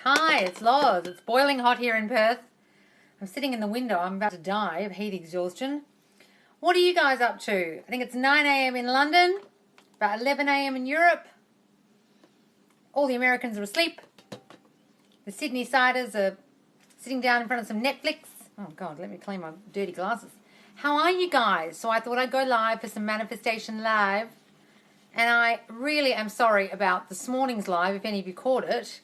Hi, it's Loz. It's boiling hot here in Perth. I'm sitting in the window. I'm about to die of heat exhaustion. What are you guys up to? I think it's 9 a.m. in London, about 11 a.m. in Europe. All the Americans are asleep. The Sydney siders are sitting down in front of some Netflix. Oh, God, let me clean my dirty glasses. How are you guys? So I thought I'd go live for some Manifestation Live. And I really am sorry about this morning's live, if any of you caught it.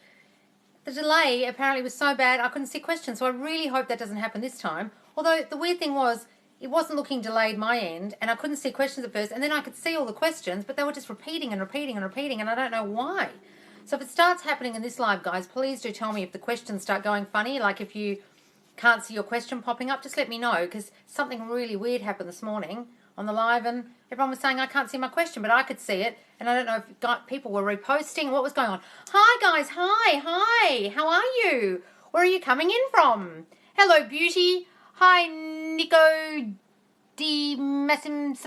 The delay apparently was so bad I couldn't see questions, so I really hope that doesn't happen this time. Although the weird thing was, it wasn't looking delayed my end, and I couldn't see questions at first, and then I could see all the questions, but they were just repeating and repeating and repeating, and I don't know why. So if it starts happening in this live, guys, please do tell me if the questions start going funny, like if you can't see your question popping up, just let me know, because something really weird happened this morning on the live, and everyone was saying I can't see my question, but I could see it, and I don't know if people were reposting, what was going on. Hi guys, hi, how are you? Where are you coming in from? Hello Beauty, hi Nico D. Massim,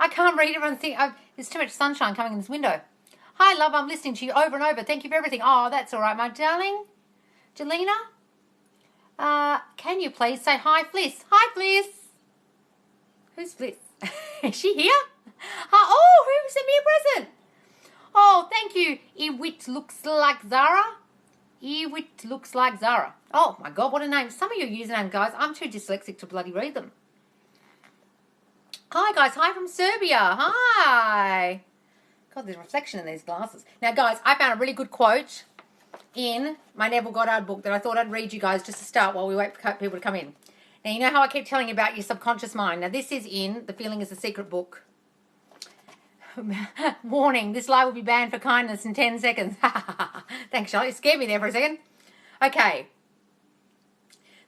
I can't read everyone's thing, there's too much sunshine coming in this window. Hi love, I'm listening to you over and over, thank you for everything. Oh, that's all right, my darling. Jelena, can you please say hi Fliss? Hi Fliss. Who's Fliss? Is she here? Oh, who sent me a present? Oh, thank you. Ewit looks like Zara. Ewit looks like Zara. Oh, my God, what a name. Some of your username, guys, I'm too dyslexic to bloody read them. Hi, guys. Hi from Serbia. Hi. God, there's reflection in these glasses. Now, guys, I found a really good quote in my Neville Goddard book that I thought I'd read you guys just to start while we wait for people to come in. Now, you know how I keep telling you about your subconscious mind. Now, this is in The Feeling is a Secret book. Warning, this live will be banned for kindness in 10 seconds. Thanks, Charlotte. You scared me there for a second. Okay.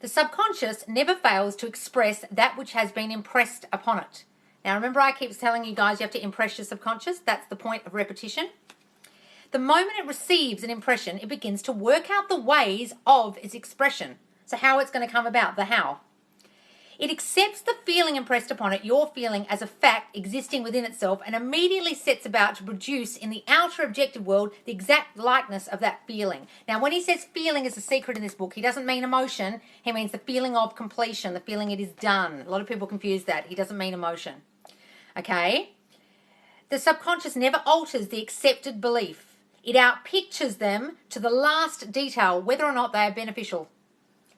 The subconscious never fails to express that which has been impressed upon it. Now, remember I keep telling you guys you have to impress your subconscious. That's the point of repetition. The moment it receives an impression, it begins to work out the ways of its expression. So how it's going to come about, the how. It accepts the feeling impressed upon it, your feeling, as a fact existing within itself, and immediately sets about to produce in the outer objective world the exact likeness of that feeling. Now, when he says feeling is a secret in this book, he doesn't mean emotion. He means the feeling of completion, the feeling it is done. A lot of people confuse that. He doesn't mean emotion. Okay? The subconscious never alters the accepted belief. It outpictures them to the last detail, whether or not they are beneficial.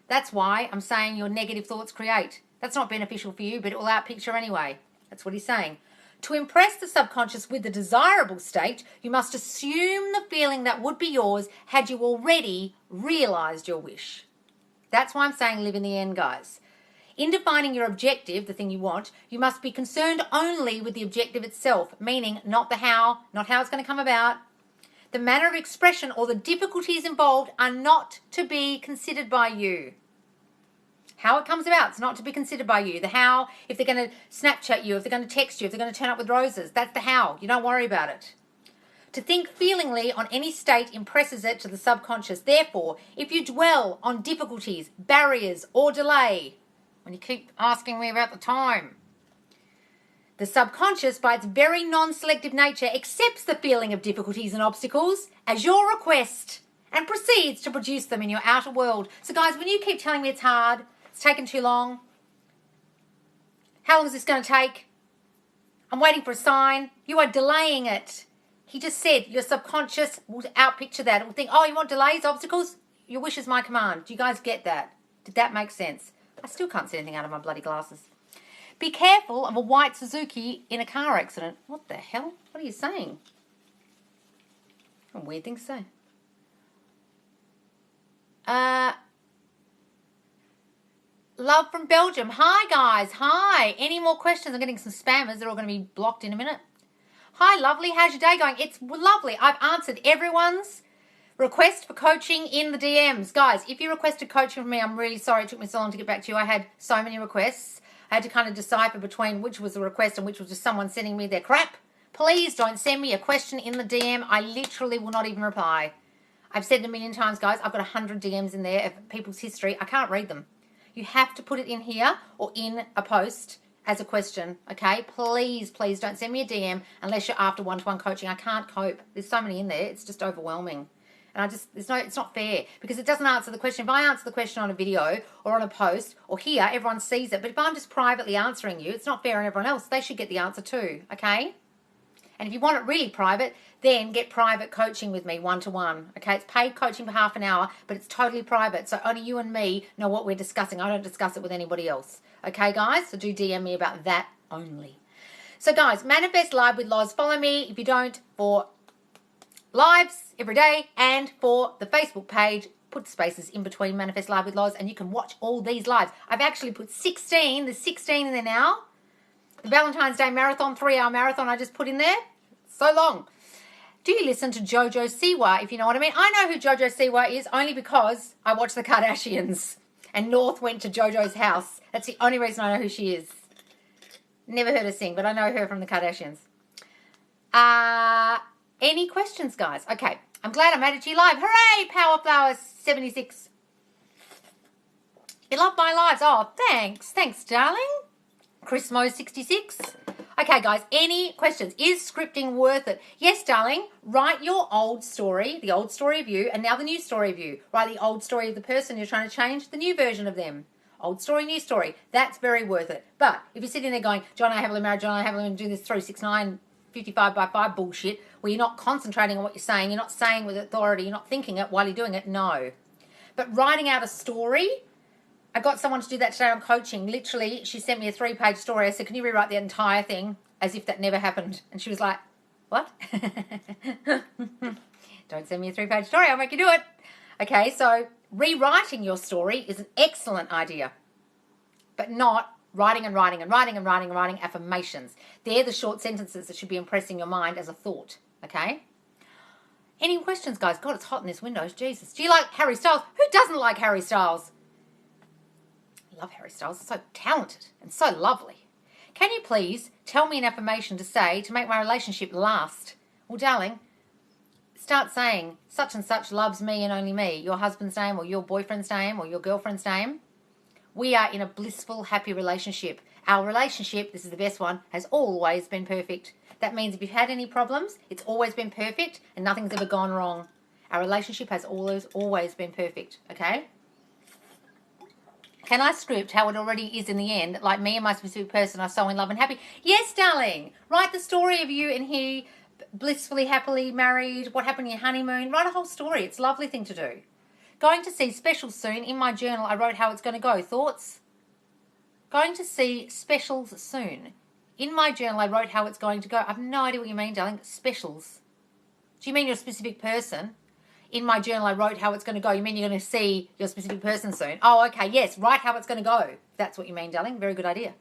That's why I'm saying your negative thoughts create. That's not beneficial for you, but it will outpicture anyway. That's what he's saying. To impress the subconscious with the desirable state, you must assume the feeling that would be yours had you already realized your wish. That's why I'm saying live in the end, guys. In defining your objective, the thing you want, you must be concerned only with the objective itself, meaning not the how, not how it's going to come about. The manner of expression or the difficulties involved are not to be considered by you. How it comes about is not to be considered by you. The how, if they're going to Snapchat you, if they're going to text you, if they're going to turn up with roses, that's the how. You don't worry about it. To think feelingly on any state impresses it to the subconscious. Therefore, if you dwell on difficulties, barriers, or delay, when you keep asking me about the time, the subconscious, by its very non-selective nature, accepts the feeling of difficulties and obstacles as your request and proceeds to produce them in your outer world. So guys, when you keep telling me it's hard, it's taken too long, how long is this going to take? I'm waiting for a sign. You are delaying it. He just said your subconscious will outpicture that. It will think, oh, you want delays, obstacles? Your wish is my command. Do you guys get that? Did that make sense? I still can't see anything out of my bloody glasses. Be careful of a white Suzuki in a car accident. What the hell? What are you saying? A weird thing to say. Love from Belgium. Hi, guys. Hi. Any more questions? I'm getting some spammers. They're all going to be blocked in a minute. Hi, lovely. How's your day going? It's lovely. I've answered everyone's request for coaching in the DMs. Guys, if you requested coaching from me, I'm really sorry it took me so long to get back to you. I had so many requests. I had to kind of decipher between which was a request and which was just someone sending me their crap. Please don't send me a question in the DM. I literally will not even reply. I've said it a million times, guys. I've got 100 DMs in there of people's history. I can't read them. You have to put it in here or in a post as a question, okay? Please, please don't send me a DM unless you're after one-to-one coaching. I can't cope. There's so many in there. It's just overwhelming. And it's not fair because it doesn't answer the question. If I answer the question on a video or on a post or here, everyone sees it. But if I'm just privately answering you, it's not fair on everyone else. They should get the answer too, okay? And if you want it really private, then get private coaching with me, one-to-one, okay? It's paid coaching for half an hour, but it's totally private. So only you and me know what we're discussing. I don't discuss it with anybody else. Okay, guys? So do DM me about that only. So, guys, manifest live with Loz. Follow me if you don't for lives every day, and for the Facebook page, put spaces in between Manifest Live with Loz, and you can watch all these lives. I've actually put 16. There's 16 in there now. The Valentine's Day marathon, 3-hour marathon I just put in there. So long. Do you listen to Jojo Siwa, if you know what I mean? I know who Jojo Siwa is only because I watch the Kardashians and North went to Jojo's house. That's the only reason I know who she is. Never heard her sing, but I know her from the Kardashians. Any questions, guys? Okay. I'm glad I made it to you live. Hooray! Power Flowers 76. You love my lives. Oh, thanks. Thanks, darling. Chris Mo 66. Okay, guys, any questions? Is scripting worth it? Yes, darling. Write your old story, the old story of you, and now the new story of you. Write the old story of the person you're trying to change, the new version of them. Old story, new story. That's very worth it. But if you're sitting there going, John, I haven't married, John, I haven't do this 369, 55 by 5 bullshit, where you're not concentrating on what you're saying, you're not saying with authority, you're not thinking it while you're doing it, no. But writing out a story, I got someone to do that today on coaching. Literally, she sent me a 3-page story. I said, can you rewrite the entire thing as if that never happened? And she was like, what? Don't send me a 3-page story. I'll make you do it. Okay, so rewriting your story is an excellent idea, but not writing affirmations. They're the short sentences that should be impressing your mind as a thought, okay? Any questions, guys? God, it's hot in this window. Jesus. Do you like Harry Styles? Who doesn't like Harry Styles? I love Harry Styles. He's so talented and so lovely. Can you please tell me an affirmation to say to make my relationship last? Well, darling, start saying such and such loves me and only me. Your husband's name or your boyfriend's name or your girlfriend's name. We are in a blissful, happy relationship. Our relationship, this is the best one, has always been perfect. That means if you've had any problems, it's always been perfect and nothing's ever gone wrong. Our relationship has always been perfect, okay? Can I script how it already is in the end, like me and my specific person are so in love and happy? Yes, darling. Write the story of you and he blissfully, happily married. What happened in your honeymoon? Write a whole story. It's a lovely thing to do. Going to see specials soon. In my journal, I wrote how it's going to go. Thoughts? Going to see specials soon. In my journal, I wrote how it's going to go. I have no idea what you mean, darling. Specials. Do you mean your specific person? In my journal, I wrote how it's going to go. You mean you're going to see your specific person soon? Oh, okay. Yes, write how it's going to go. That's what you mean, darling. Very good idea.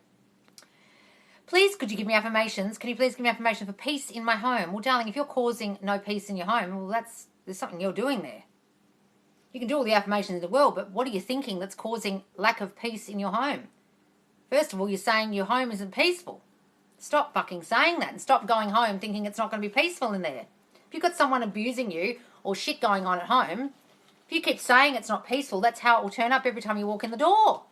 Please, could you give me affirmations? Can you please give me affirmation for peace in my home? Well, darling, if you're causing no peace in your home, well, there's something you're doing there. You can do all the affirmations in the world, but what are you thinking that's causing lack of peace in your home? First of all, you're saying your home isn't peaceful. Stop fucking saying that and stop going home thinking it's not going to be peaceful in there. If you've got someone abusing you or shit going on at home, if you keep saying it's not peaceful, that's how it will turn up every time you walk in the door.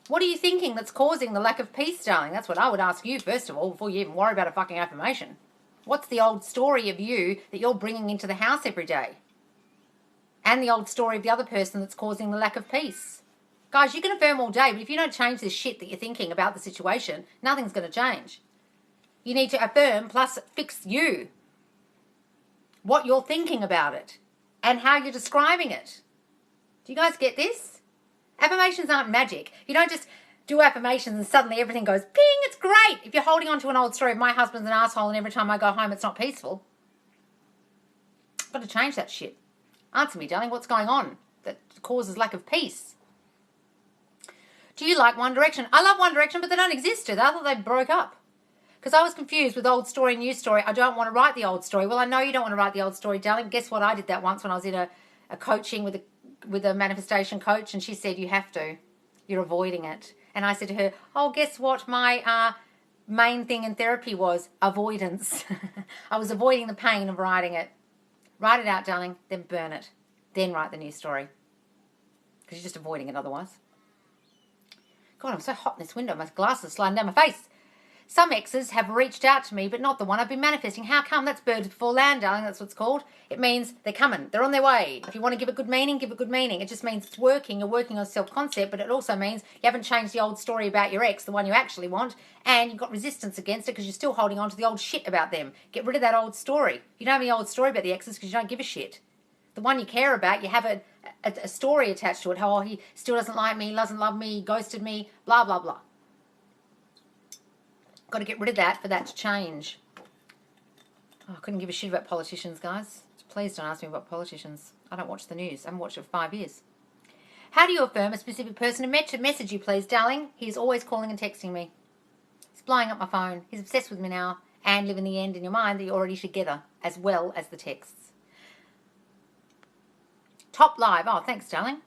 What are you thinking that's causing the lack of peace, darling? That's what I would ask you, first of all, before you even worry about a fucking affirmation. What's the old story of you that you're bringing into the house every day? And the old story of the other person that's causing the lack of peace. Guys, you can affirm all day, but if you don't change this shit that you're thinking about the situation, nothing's going to change. You need to affirm plus fix you. What you're thinking about it. And how you're describing it. Do you guys get this? Affirmations aren't magic. You don't just do affirmations and suddenly everything goes ping, it's great. If you're holding on to an old story of my husband's an asshole and every time I go home it's not peaceful. I've got to change that shit. Answer me, darling, what's going on that causes lack of peace? Do you like One Direction? I love One Direction, but they don't exist, do they? I thought they broke up. Because I was confused with old story, new story. I don't want to write the old story. Well, I know you don't want to write the old story, darling. Guess what? I did that once when I was in a coaching with a manifestation coach, and she said, you have to. You're avoiding it. And I said to her, oh, guess what? My main thing in therapy was avoidance. I was avoiding the pain of writing it. Write it out, darling, then burn it. Then write the new story. Because you're just avoiding it otherwise. God, I'm so hot in this window. My glasses are sliding down my face. Some exes have reached out to me, but not the one I've been manifesting. How come? That's birds before land, darling. That's what it's called. It means they're coming. They're on their way. If you want to give it good meaning, give it good meaning. It just means it's working. You're working on self-concept, but it also means you haven't changed the old story about your ex, the one you actually want, and you've got resistance against it because you're still holding on to the old shit about them. Get rid of that old story. You don't have any old story about the exes because you don't give a shit. The one you care about, you have a story attached to it. How he still doesn't like me, doesn't love me, ghosted me, blah, blah, blah. Got to get rid of that for that to change. Oh, I couldn't give a shit about politicians, guys. Please don't ask me about politicians. I don't watch the news. I haven't watched it for 5 years. How do you affirm a specific person to message you, please, darling? He's always calling and texting me. He's blowing up my phone. He's obsessed with me now. And living the end in your mind that you're already together, as well as the texts. Top live. Oh, thanks, darling.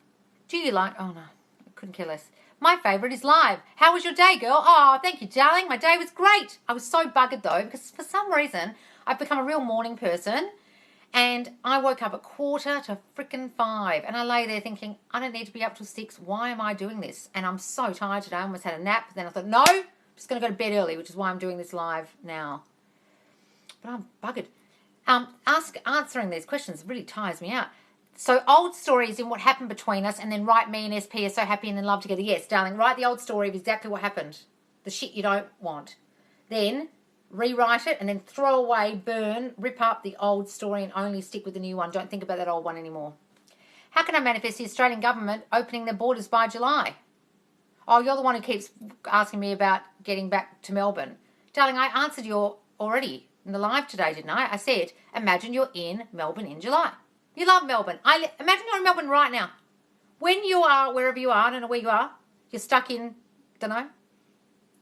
Do you like... Oh, no. I couldn't care less. My favourite is live. How was your day, girl? Oh, thank you, darling. My day was great. I was so buggered, though, because for some reason, I've become a real morning person. And I woke up at 4:45. And I lay there thinking, I don't need to be up till 6. Why am I doing this? And I'm so tired today. I almost had a nap. Then I thought, no, I'm just going to go to bed early, which is why I'm doing this live now. But I'm buggered. Answering these questions really tires me out. So old stories in what happened between us, and then write me and SP are so happy and in love together. Yes, darling, write the old story of exactly what happened. The shit you don't want. Then rewrite it and then throw away, burn, rip up the old story and only stick with the new one. Don't think about that old one anymore. How can I manifest the Australian government opening their borders by July? Oh, you're the one who keeps asking me about getting back to Melbourne. Darling, I answered you already in the live today, didn't I? I said, imagine you're in Melbourne in July. You love Melbourne. Imagine you're in Melbourne right now. When you are, wherever you are, I don't know where you are, you're stuck in, don't know.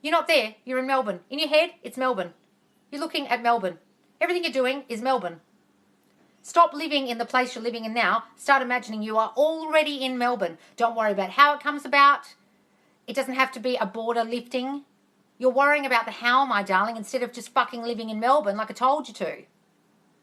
You're not there. You're in Melbourne. In your head, it's Melbourne. You're looking at Melbourne. Everything you're doing is Melbourne. Stop living in the place you're living in now. Start imagining you are already in Melbourne. Don't worry about how it comes about. It doesn't have to be a border lifting. You're worrying about the how, my darling, instead of just fucking living in Melbourne like I told you to.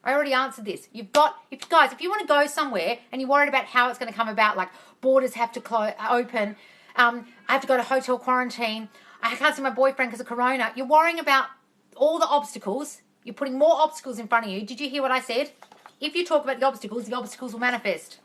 I already answered this. If you want to go somewhere and you're worried about how it's going to come about, like borders have to open, I have to go to hotel quarantine, I can't see my boyfriend because of corona, you're worrying about all the obstacles. You're putting more obstacles in front of you. Did you hear what I said? If you talk about the obstacles will manifest.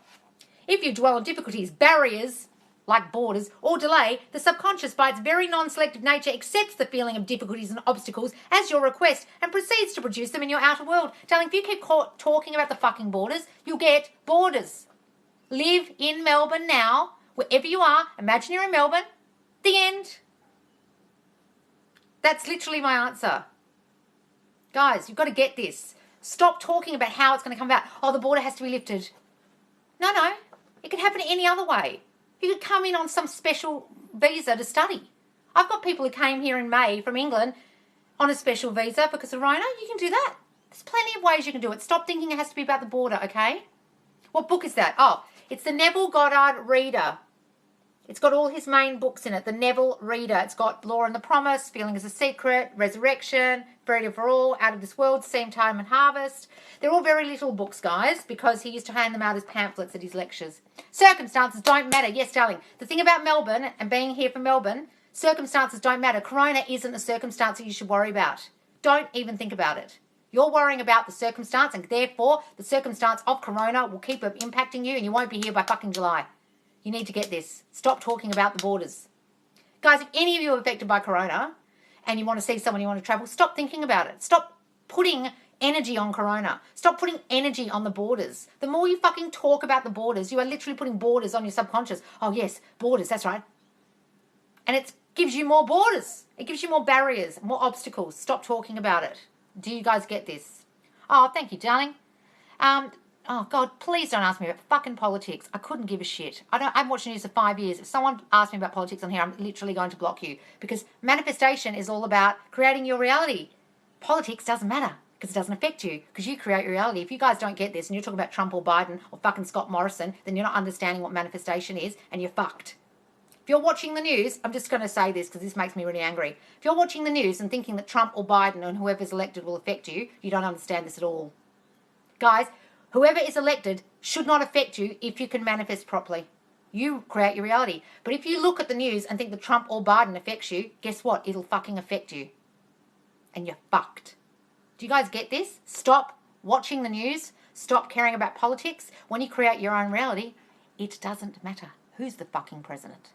If you dwell on difficulties, barriers, like borders, or delay, the subconscious, by its very non-selective nature, accepts the feeling of difficulties and obstacles as your request and proceeds to produce them in your outer world. Darling, if you keep talking about the fucking borders, you'll get borders. Live in Melbourne now, wherever you are. Imagine you're in Melbourne. The end. That's literally my answer. Guys, you've got to get this. Stop talking about how it's going to come about. Oh, the border has to be lifted. No. It could happen any other way. You could come in on some special visa to study. I've got people who came here in May from England on a special visa because of Rona. You can do that. There's plenty of ways you can do it. Stop thinking it has to be about the border, okay? What book is that? Oh, it's the Neville Goddard Reader. It's got all his main books in it. The Neville Reader. It's got Law and the Promise, Feeling is a Secret, Resurrection, Freedom for All, Out of This World, Seam Time and Harvest. They're all very little books, guys, because he used to hand them out as pamphlets at his lectures. Circumstances don't matter. Yes, darling. The thing about Melbourne and being here for Melbourne, circumstances don't matter. Corona isn't a circumstance that you should worry about. Don't even think about it. You're worrying about the circumstance, and therefore the circumstance of Corona will keep impacting you, and you won't be here by fucking July. You need to get this. Stop talking about the borders. Guys, if any of you are affected by Corona and you want to see someone, you want to travel, stop thinking about it. Stop putting energy on Corona. Stop putting energy on the borders. The more you fucking talk about the borders, you are literally putting borders on your subconscious. Oh, yes, borders, that's right. And it gives you more borders. It gives you more barriers, more obstacles. Stop talking about it. Do you guys get this? Oh, thank you, darling. Oh, God, please don't ask me about fucking politics. I couldn't give a shit. I haven't watched the news for 5 years. If someone asks me about politics on here, I'm literally going to block you. Because manifestation is all about creating your reality. Politics doesn't matter because it doesn't affect you because you create your reality. If you guys don't get this and you're talking about Trump or Biden or fucking Scott Morrison, then you're not understanding what manifestation is and you're fucked. If you're watching the news, I'm just going to say this because this makes me really angry. If you're watching the news and thinking that Trump or Biden and whoever's elected will affect you, you don't understand this at all. Guys, whoever is elected should not affect you if you can manifest properly. You create your reality. But if you look at the news and think that Trump or Biden affects you, guess what? It'll fucking affect you. and you're fucked. Do you guys get this? Stop watching the news. Stop caring about politics. When you create your own reality, it doesn't matter who's the fucking president.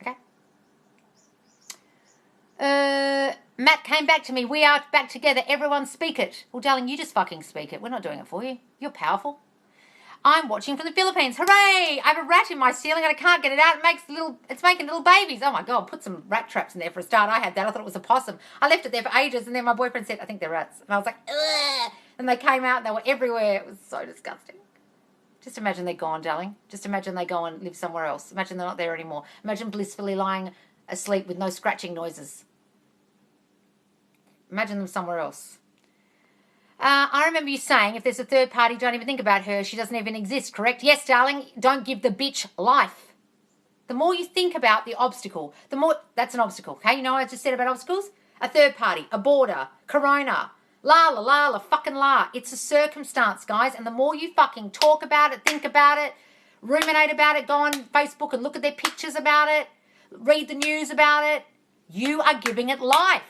Okay? Matt came back to me. We are back together. Everyone speak it. Well, darling, you just fucking speak it. We're not doing it for you. You're powerful. I'm watching from the Philippines. Hooray! I have a rat in my ceiling and I can't get it out. It's making little babies. Oh my God, put some rat traps in there for a start. I had that. I thought it was a possum. I left it there for ages and then my boyfriend said, I think they're rats. And I was like, ugh! And they came out and they were everywhere. It was so disgusting. Just imagine they're gone, darling. Just imagine they go and live somewhere else. Imagine they're not there anymore. Imagine blissfully lying asleep with no scratching noises. Imagine them somewhere else. I remember you saying if there's a third party, don't even think about her. She doesn't even exist, correct? Yes, darling, don't give the bitch life. The more you think about the obstacle, the more... That's an obstacle, okay? You know what I just said about obstacles? A third party, a border, corona, la, fucking la. It's a circumstance, guys. And the more you fucking talk about it, think about it, ruminate about it, go on Facebook and look at their pictures about it, read the news about it, you are giving it life.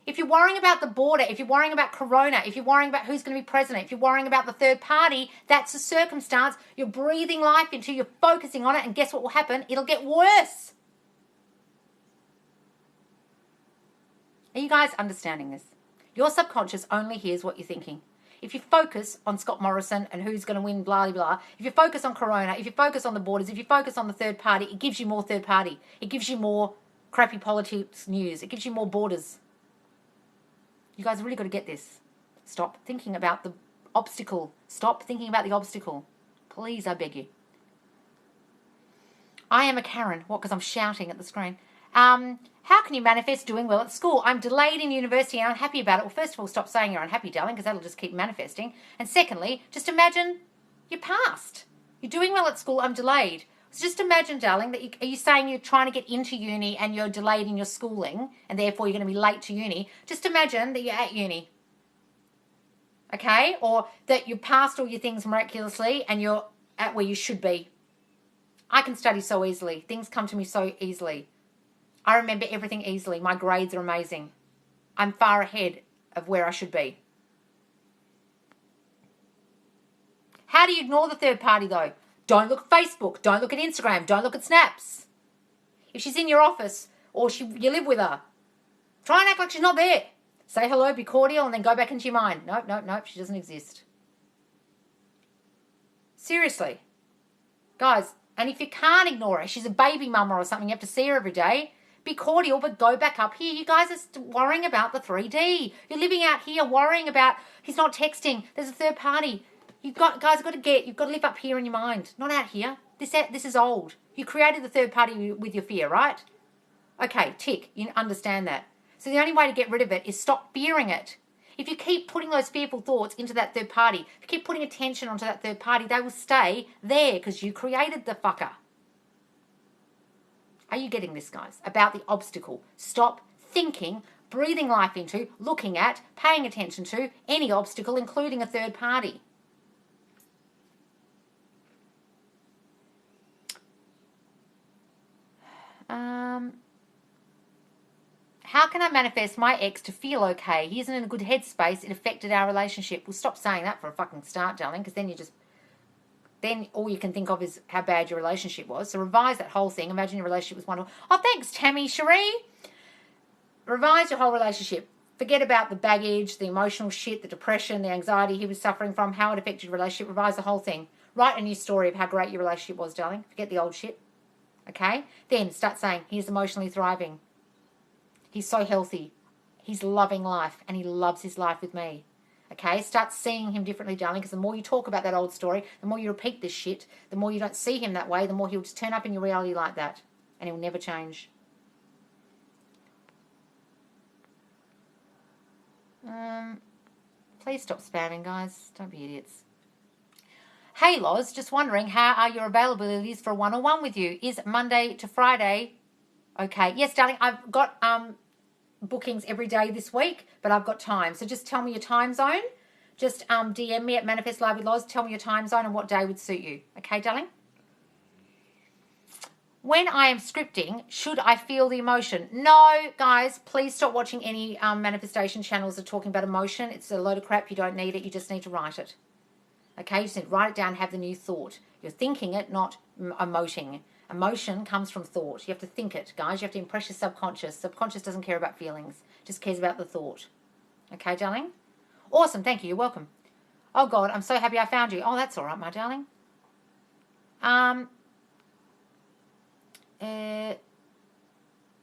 If you're worrying about the border, if you're worrying about corona, if you're worrying about who's going to be president, if you're worrying about the third party, that's a circumstance. You're breathing life into, you're focusing on it, and guess what will happen? It'll get worse. Are you guys understanding this? Your subconscious only hears what you're thinking. If you focus on Scott Morrison and who's going to win, blah, blah, blah, if you focus on corona, if you focus on the borders, if you focus on the third party, it gives you more third party. It gives you more crappy politics news. It gives you more borders. You guys have really got to get this. Stop thinking about the obstacle. Stop thinking about the obstacle. Please, I beg you. I am a Karen. What? Because I'm shouting at the screen. How can you manifest doing well at school? I'm delayed in university and I'm unhappy about it. Well, first of all, stop saying you're unhappy, darling, because that'll just keep manifesting. And secondly, just imagine you're passed. You're doing well at school. I'm delayed. So just imagine, darling, that are you saying you're trying to get into uni and you're delayed in your schooling and therefore you're going to be late to uni. Just imagine that you're at uni, okay? Or that you passed all your things miraculously and you're at where you should be. I can study so easily. Things come to me so easily. I remember everything easily. My grades are amazing. I'm far ahead of where I should be. How do you ignore the third party, though? Don't look at Facebook. Don't look at Instagram. Don't look at snaps. If she's in your office or you live with her, try and act like she's not there. Say hello, be cordial, and then go back into your mind. Nope, she doesn't exist. Seriously. Guys, and if you can't ignore her, she's a baby mama or something, you have to see her every day, be cordial, but go back up here. You guys are worrying about the 3D. You're living out here worrying about, he's not texting, there's a third party. You've got to live up here in your mind, not out here. This is old. You created the third party with your fear, right? Okay, tick. You understand that. So the only way to get rid of it is stop fearing it. If you keep putting those fearful thoughts into that third party, if you keep putting attention onto that third party, they will stay there because you created the fucker. Are you getting this, guys? About the obstacle. Stop thinking, breathing life into, looking at, paying attention to any obstacle, including a third party. How can I manifest my ex to feel okay? He isn't in a good headspace. It affected our relationship. Well, stop saying that for a fucking start, darling, because then all you can think of is how bad your relationship was. So revise that whole thing. Imagine your relationship was wonderful. Oh, thanks, Tammy Cherie. Revise your whole relationship. Forget about the baggage, the emotional shit, the depression, the anxiety he was suffering from, how it affected your relationship. Revise the whole thing. Write a new story of how great your relationship was, darling. Forget the old shit. Okay? Then start saying, he's emotionally thriving. He's so healthy. He's loving life and he loves his life with me. Okay? Start seeing him differently, darling, because the more you talk about that old story, the more you repeat this shit, the more you don't see him that way, the more he'll just turn up in your reality like that and he'll never change. Please stop spamming, guys. Don't be idiots. Hey, Loz, just wondering, how are your availabilities for a one-on-one with you? Is Monday to Friday okay? Yes, darling, I've got bookings every day this week, but I've got time. So just tell me your time zone. Just DM me at Manifest Live with Loz. Tell me your time zone and what day would suit you. Okay, darling? When I am scripting, should I feel the emotion? No, guys, please stop watching any manifestation channels that are talking about emotion. It's a load of crap. You don't need it. You just need to write it. Okay, you just need to write it down, have the new thought. You're thinking it, not emoting. Emotion comes from thought. You have to think it, guys. You have to impress your subconscious. Subconscious doesn't care about feelings. Just cares about the thought. Okay, darling? Awesome. Thank you. You're welcome. Oh, God, I'm so happy I found you. Oh, that's all right, my darling.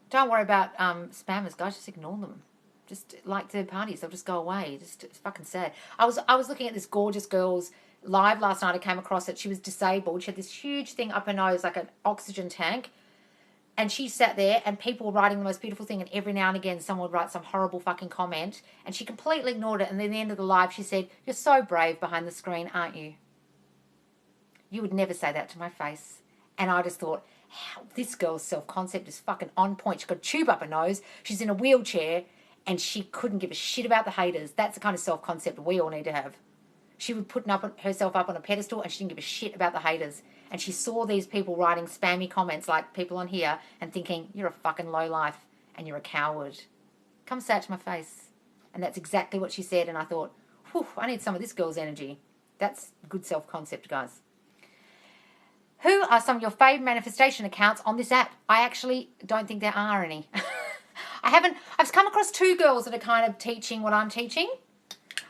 Don't worry about spammers, guys. Just ignore them. Just like third parties, they'll just go away. It's fucking sad. I was looking at this gorgeous girl's live last night. I came across it. She was disabled. She had this huge thing up her nose, like an oxygen tank. And she sat there, and people were writing the most beautiful thing. And every now and again, someone would write some horrible fucking comment. And she completely ignored it. And then at the end of the live, she said, "You're so brave behind the screen, aren't you?" You would never say that to my face. And I just thought, how this girl's self-concept is fucking on point. She's got a tube up her nose. She's in a wheelchair. And she couldn't give a shit about the haters. That's the kind of self-concept we all need to have. She was putting herself up on a pedestal, and she didn't give a shit about the haters. And she saw these people writing spammy comments like people on here and thinking, you're a fucking lowlife and you're a coward. Come say it to my face. And that's exactly what she said. And I thought, whew, I need some of this girl's energy. That's good self-concept, guys. Who are some of your favourite manifestation accounts on this app? I actually don't think there are any. I've come across two girls that are kind of teaching what I'm teaching.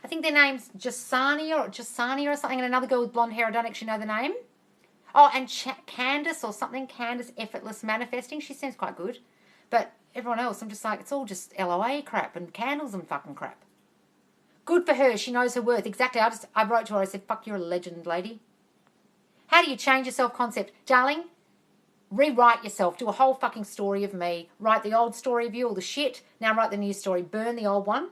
I think their name's Jasania or something, and another girl with blonde hair. I don't actually know the name. Oh, and Candace or something. Candace Effortless Manifesting. She seems quite good. But everyone else, I'm just like, it's all just LOA crap and candles and fucking crap. Good for her. She knows her worth. Exactly. I wrote to her. I said, fuck, you're a legend, lady. How do you change your self-concept? Darling, rewrite yourself. Do a whole fucking story of me. Write the old story of you, all the shit. Now write the new story. Burn the old one.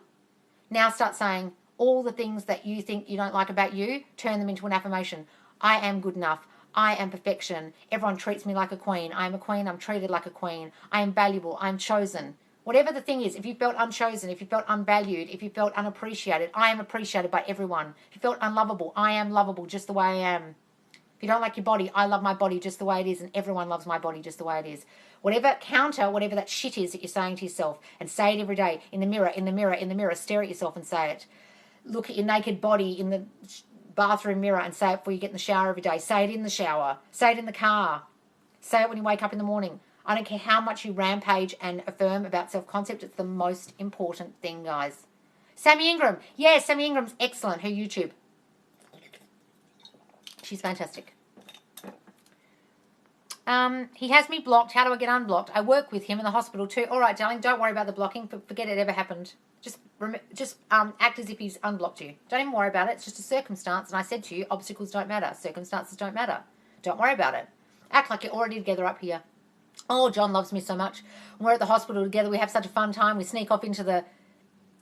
Now start saying all the things that you think you don't like about you. Turn them into an affirmation. I am good enough. I am perfection. Everyone treats me like a queen. I am a queen. I'm treated like a queen. I am valuable. I'm chosen. Whatever the thing is, if you felt unchosen, if you felt unvalued, if you felt unappreciated, I am appreciated by everyone. If you felt unlovable, I am lovable just the way I am. If you don't like your body, I love my body just the way it is, and everyone loves my body just the way it is. Whatever that shit is that you're saying to yourself, and say it every day in the mirror, in the mirror, in the mirror. Stare at yourself and say it. Look at your naked body in the bathroom mirror and say it before you get in the shower every day. Say it in the shower. Say it in the car. Say it when you wake up in the morning. I don't care how much you rampage and affirm about self-concept. It's the most important thing, guys. Sammy Ingram. Yeah, Sammy Ingram's excellent. Her YouTube. She's fantastic. He has me blocked. How do I get unblocked? I work with him in the hospital too. All right, darling, don't worry about the blocking. Forget it ever happened. Just act as if he's unblocked you. Don't even worry about it. It's just a circumstance. And I said to you, obstacles don't matter. Circumstances don't matter. Don't worry about it. Act like you're already together up here. Oh, John loves me so much. When we're at the hospital together, we have such a fun time. We sneak off into the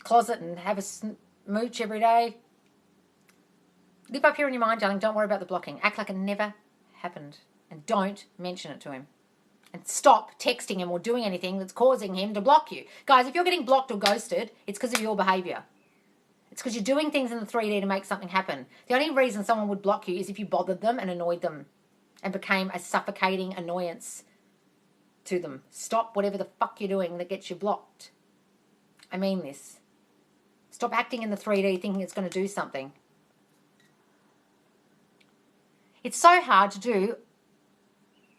closet and have a mooch every day. Live up here in your mind, darling. Don't worry about the blocking. Act like it never happened. And don't mention it to him. And stop texting him or doing anything that's causing him to block you. Guys, if you're getting blocked or ghosted, it's because of your behaviour. It's because you're doing things in the 3D to make something happen. The only reason someone would block you is if you bothered them and annoyed them and became a suffocating annoyance to them. Stop whatever the fuck you're doing that gets you blocked. I mean this. Stop acting in the 3D thinking it's going to do something. It's so hard to do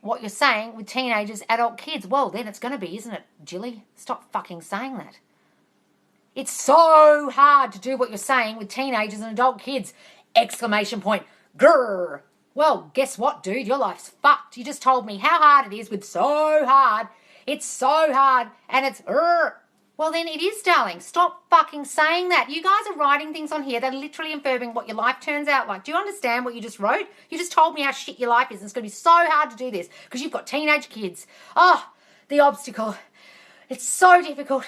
what you're saying with teenagers, adult kids. Well, then it's going to be, isn't it, Jilly? Stop fucking saying that. It's so hard to do what you're saying with teenagers and adult kids. Exclamation point. Grrr. Well, guess what, dude? Your life's fucked. You just told me how hard it is with so hard. It's so hard and it's grrr. Well, then it is, darling. Stop fucking saying that. You guys are writing things on here that are literally affirming what your life turns out like. Do you understand what you just wrote? You just told me how shit your life is, and it's going to be so hard to do this because you've got teenage kids. Oh, the obstacle. It's so difficult.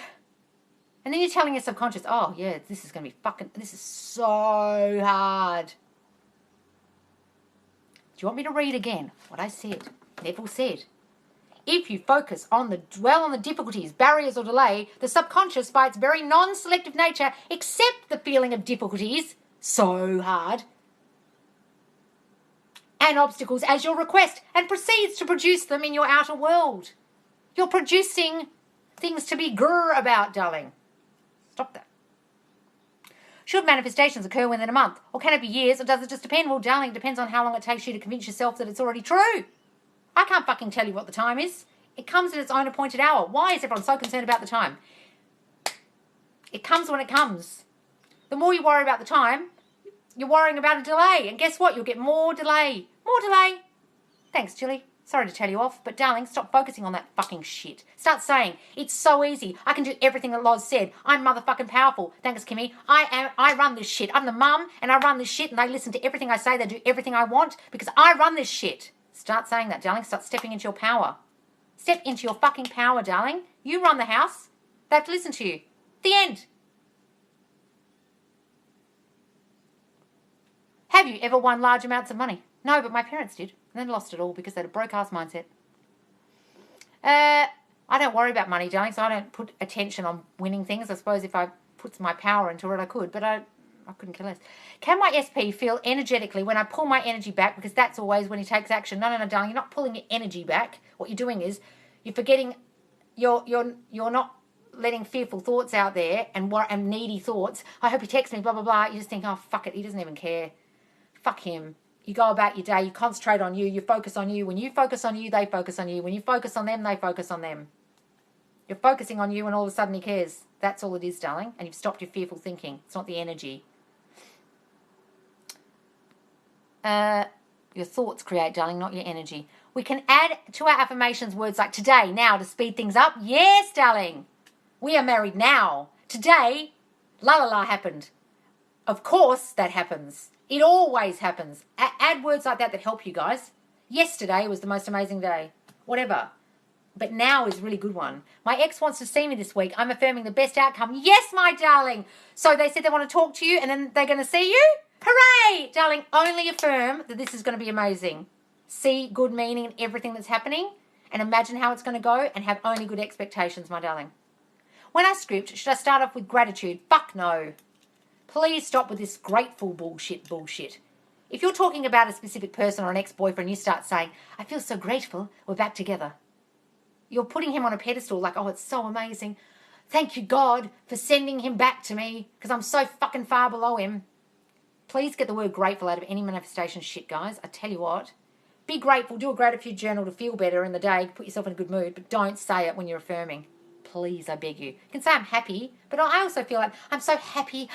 And then you're telling your subconscious, oh, yeah, this is going to be this is so hard. Do you want me to read again what I said? Neville said. If you dwell on the difficulties, barriers or delay, the subconscious, by its very non-selective nature, accept the feeling of difficulties, so hard, and obstacles as your request and proceeds to produce them in your outer world. You're producing things to be grr about, darling. Stop that. Should manifestations occur within a month? Or can it be years? Or does it just depend? Well, darling, it depends on how long it takes you to convince yourself that it's already true. I can't fucking tell you what the time is. It comes in its own appointed hour. Why is everyone so concerned about the time? It comes when it comes. The more you worry about the time, you're worrying about a delay. And guess what? You'll get more delay. More delay. Thanks, Jilly. Sorry to tell you off, but darling, stop focusing on that fucking shit. Start saying, it's so easy. I can do everything that Loz said. I'm motherfucking powerful. Thanks, Kimmy. I run this shit. I'm the mum, and I run this shit, and they listen to everything I say. They do everything I want because I run this shit. Start saying that, darling. Start stepping into your power. Step into your fucking power, darling. You run the house. They have to listen to you. The end. Have you ever won large amounts of money? No, but my parents did. And then lost it all because they had a broke-ass mindset. I don't worry about money, darling, so I don't put attention on winning things. I suppose if I put my power into it, I could, but I couldn't care less. Can my SP feel energetically when I pull my energy back? Because that's always when he takes action. No, darling, you're not pulling your energy back. What you're doing is you're forgetting, you're not letting fearful thoughts out there and needy thoughts. I hope he texts me, blah, blah, blah. You just think, oh, fuck it, he doesn't even care. Fuck him. You go about your day, you concentrate on you, you focus on you. When you focus on you, they focus on you. When you focus on them, they focus on them. You're focusing on you and all of a sudden he cares. That's all it is, darling. And you've stopped your fearful thinking. It's not the energy. Your thoughts create, darling, not your energy. We can add to our affirmations words like today, now, to speed things up. Yes, darling. We are married now. Today, la la la happened. Of course that happens. It always happens. Add words like that help you guys. Yesterday was the most amazing day. Whatever. But now is a really good one. My ex wants to see me this week. I'm affirming the best outcome. Yes, my darling. So they said they want to talk to you and then they're going to see you? Hooray! Darling, only affirm that this is going to be amazing. See good meaning in everything that's happening and imagine how it's going to go and have only good expectations, my darling. When I script, should I start off with gratitude? Fuck no. Please stop with this grateful bullshit. If you're talking about a specific person or an ex-boyfriend, you start saying, I feel so grateful, we're back together. You're putting him on a pedestal like, oh, it's so amazing. Thank you, God, for sending him back to me because I'm so fucking far below him. Please get the word grateful out of any manifestation shit, guys. I tell you what. Be grateful. Do a gratitude journal to feel better in the day. Put yourself in a good mood, but don't say it when you're affirming. Please, I beg you. You can say I'm happy, but I also feel like I'm so happy.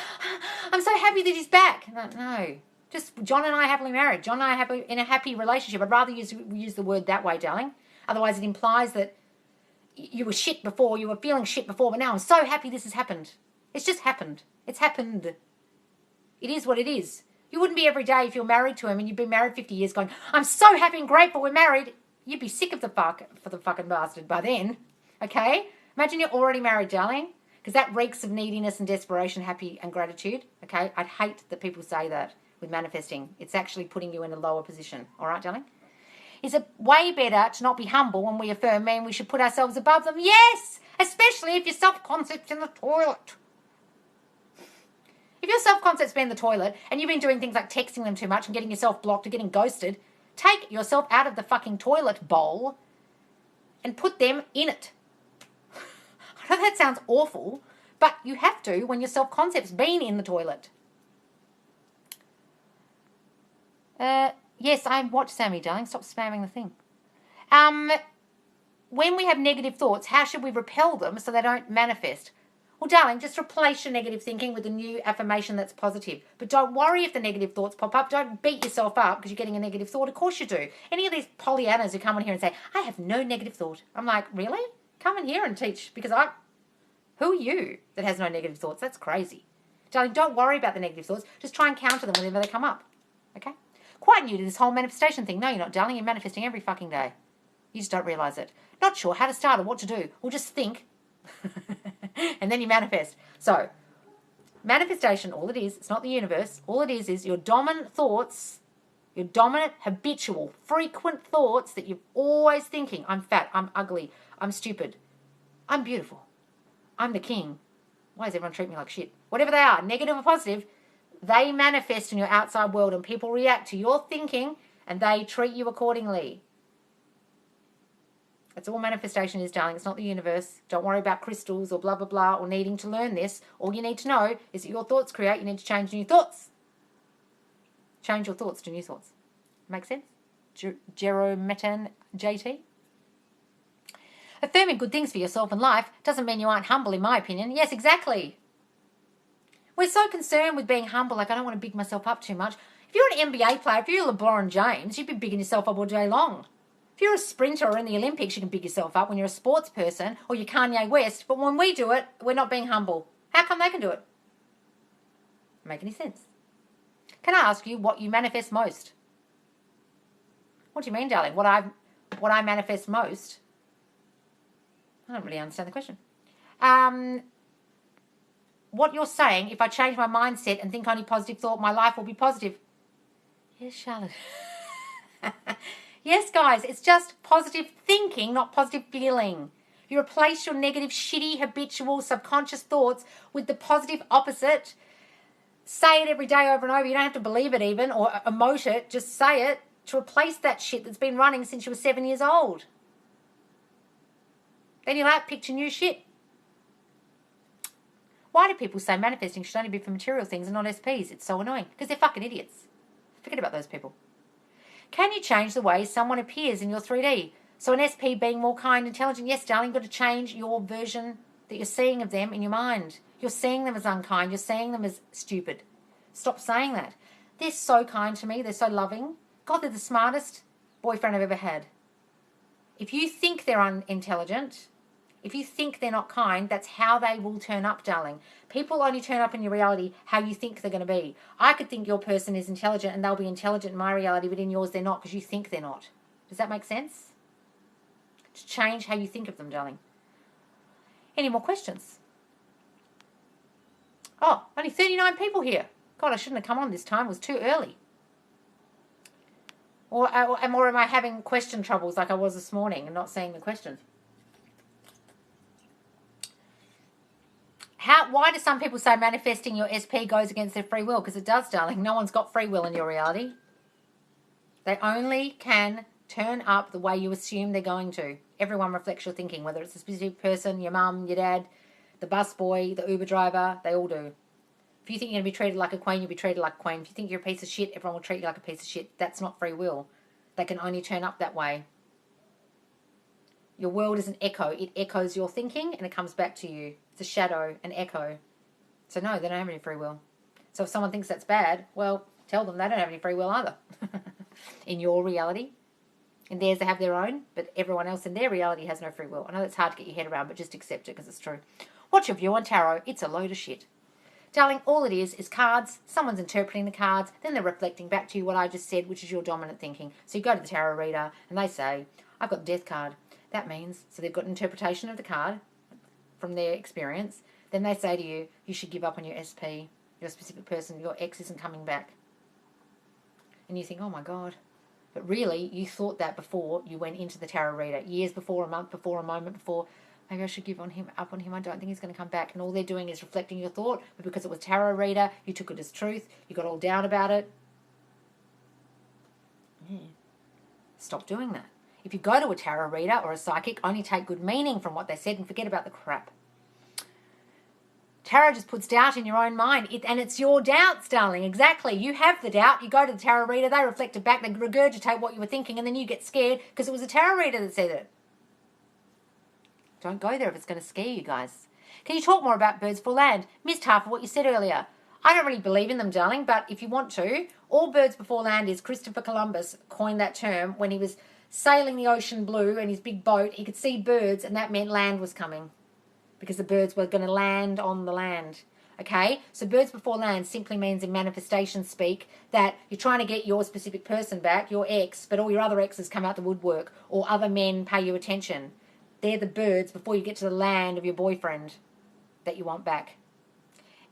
I'm so happy that he's back. No. Just John and I are happily married. John and I are in a happy relationship. I'd rather use the word that way, darling. Otherwise it implies that you were shit before, you were feeling shit before, but now I'm so happy this has happened. It's just happened. It's happened. It is what it is. You wouldn't be every day if you're married to him and you've been married 50 years going, I'm so happy and grateful we're married. You'd be sick of the fucking bastard by then. Okay? Imagine you're already married, darling, because that reeks of neediness and desperation, happy and gratitude. Okay? I'd hate that people say that with manifesting. It's actually putting you in a lower position. All right, darling? Is it way better to not be humble when we affirm men we should put ourselves above them? Yes! Especially if your self-concept's in the toilet. If your self-concept's been in the toilet and you've been doing things like texting them too much and getting yourself blocked or getting ghosted, take yourself out of the fucking toilet bowl and put them in it. I know that sounds awful, but you have to when your self-concept's been in the toilet. Yes, I watch Sammy, darling. Stop spamming the thing. When we have negative thoughts, how should we repel them so they don't manifest? Well, darling, just replace your negative thinking with a new affirmation that's positive. But don't worry if the negative thoughts pop up. Don't beat yourself up because you're getting a negative thought. Of course you do. Any of these Pollyannas who come in here and say, I have no negative thought. I'm like, really? Come in here and teach because who are you that has no negative thoughts? That's crazy. Darling, don't worry about the negative thoughts. Just try and counter them whenever they come up. Okay? Quite new to this whole manifestation thing. No, you're not, darling. You're manifesting every fucking day. You just don't realise it. Not sure how to start or what to do. Well, just think. And then you manifest. So, manifestation, all it is, it's not the universe. All it is your dominant thoughts, your dominant, habitual, frequent thoughts that you're always thinking. I'm fat. I'm ugly. I'm stupid. I'm beautiful. I'm the king. Why does everyone treat me like shit? Whatever they are, negative or positive, they manifest in your outside world and people react to your thinking and they treat you accordingly. That's all manifestation is, darling. It's not the universe. Don't worry about crystals or blah, blah, blah, or needing to learn this. All you need to know is that your thoughts create. You need to change new thoughts. Change your thoughts to new thoughts. Make sense? Jerometan JT? Affirming good things for yourself and life doesn't mean you aren't humble, in my opinion. Yes, exactly. We're so concerned with being humble, like I don't want to big myself up too much. If you're an NBA player, if you're LeBron James, you'd be bigging yourself up all day long. If you're a sprinter or in the Olympics, you can big yourself up when you're a sports person or you're Kanye West. But when we do it, we're not being humble. How come they can do it? Make any sense? Can I ask you what you manifest most? What do you mean, darling? What I manifest most? I don't really understand the question. What you're saying, if I change my mindset and think only positive thought, my life will be positive. Yes, Charlotte. Yes, guys, it's just positive thinking, not positive feeling. You replace your negative, shitty, habitual, subconscious thoughts with the positive opposite. Say it every day over and over. You don't have to believe it even or emote it. Just say it to replace that shit that's been running since you were 7 years old. Then you'll outpicture new shit. Why do people say manifesting should only be for material things and not SPs? It's so annoying. Because they're fucking idiots. Forget about those people. Can you change the way someone appears in your 3D? So an SP being more kind, intelligent. Yes, darling, you've got to change your version that you're seeing of them in your mind. You're seeing them as unkind. You're seeing them as stupid. Stop saying that. They're so kind to me. They're so loving. God, they're the smartest boyfriend I've ever had. If you think they're unintelligent, if you think they're not kind, that's how they will turn up, darling. People only turn up in your reality how you think they're going to be. I could think your person is intelligent and they'll be intelligent in my reality, but in yours they're not because you think they're not. Does that make sense? To change how you think of them, darling. Any more questions? Oh, only 39 people here. God, I shouldn't have come on this time. It was too early. Or am I having question troubles like I was this morning and not seeing the question? Why do some people say manifesting your SP goes against their free will? Because it does, darling. No one's got free will in your reality. They only can turn up the way you assume they're going to. Everyone reflects your thinking, whether it's a specific person, your mum, your dad, the bus boy, the Uber driver, they all do. If you think you're going to be treated like a queen, you'll be treated like a queen. If you think you're a piece of shit, everyone will treat you like a piece of shit. That's not free will. They can only turn up that way. Your world is an echo. It echoes your thinking and it comes back to you. It's a shadow, an echo. So no, they don't have any free will. So if someone thinks that's bad, well, tell them they don't have any free will either. In your reality. In theirs they have their own, but everyone else in their reality has no free will. I know that's hard to get your head around, but just accept it because it's true. What's your view on tarot? It's a load of shit. Darling, all it is cards. Someone's interpreting the cards, then they're reflecting back to you what I just said, which is your dominant thinking. So you go to the tarot reader and they say, I've got the death card. That means, so they've got an interpretation of the card from their experience. Then they say to you, you should give up on your SP, your specific person, your ex isn't coming back. And you think, oh my God. But really, you thought that before you went into the tarot reader. Years before, a month before, a moment before. Maybe I should give up on him. I don't think he's going to come back. And all they're doing is reflecting your thought. But because it was tarot reader, you took it as truth. You got all down about it. Yeah. Stop doing that. If you go to a tarot reader or a psychic, only take good meaning from what they said and forget about the crap. Tarot just puts doubt in your own mind. And it's your doubts, darling. Exactly. You have the doubt. You go to the tarot reader. They reflect it back. They regurgitate what you were thinking. And then you get scared because it was a tarot reader that said it. Don't go there if it's going to scare you guys. Can you talk more about birds for land? Missed half of what you said earlier. I don't really believe in them, darling, but if you want to, all birds before land is Christopher Columbus coined that term when he was sailing the ocean blue in his big boat. He could see birds and that meant land was coming because the birds were going to land on the land. Okay, so birds before land simply means in manifestation speak that you're trying to get your specific person back, your ex, but all your other exes come out the woodwork or other men pay you attention. They're the birds before you get to the land of your boyfriend that you want back.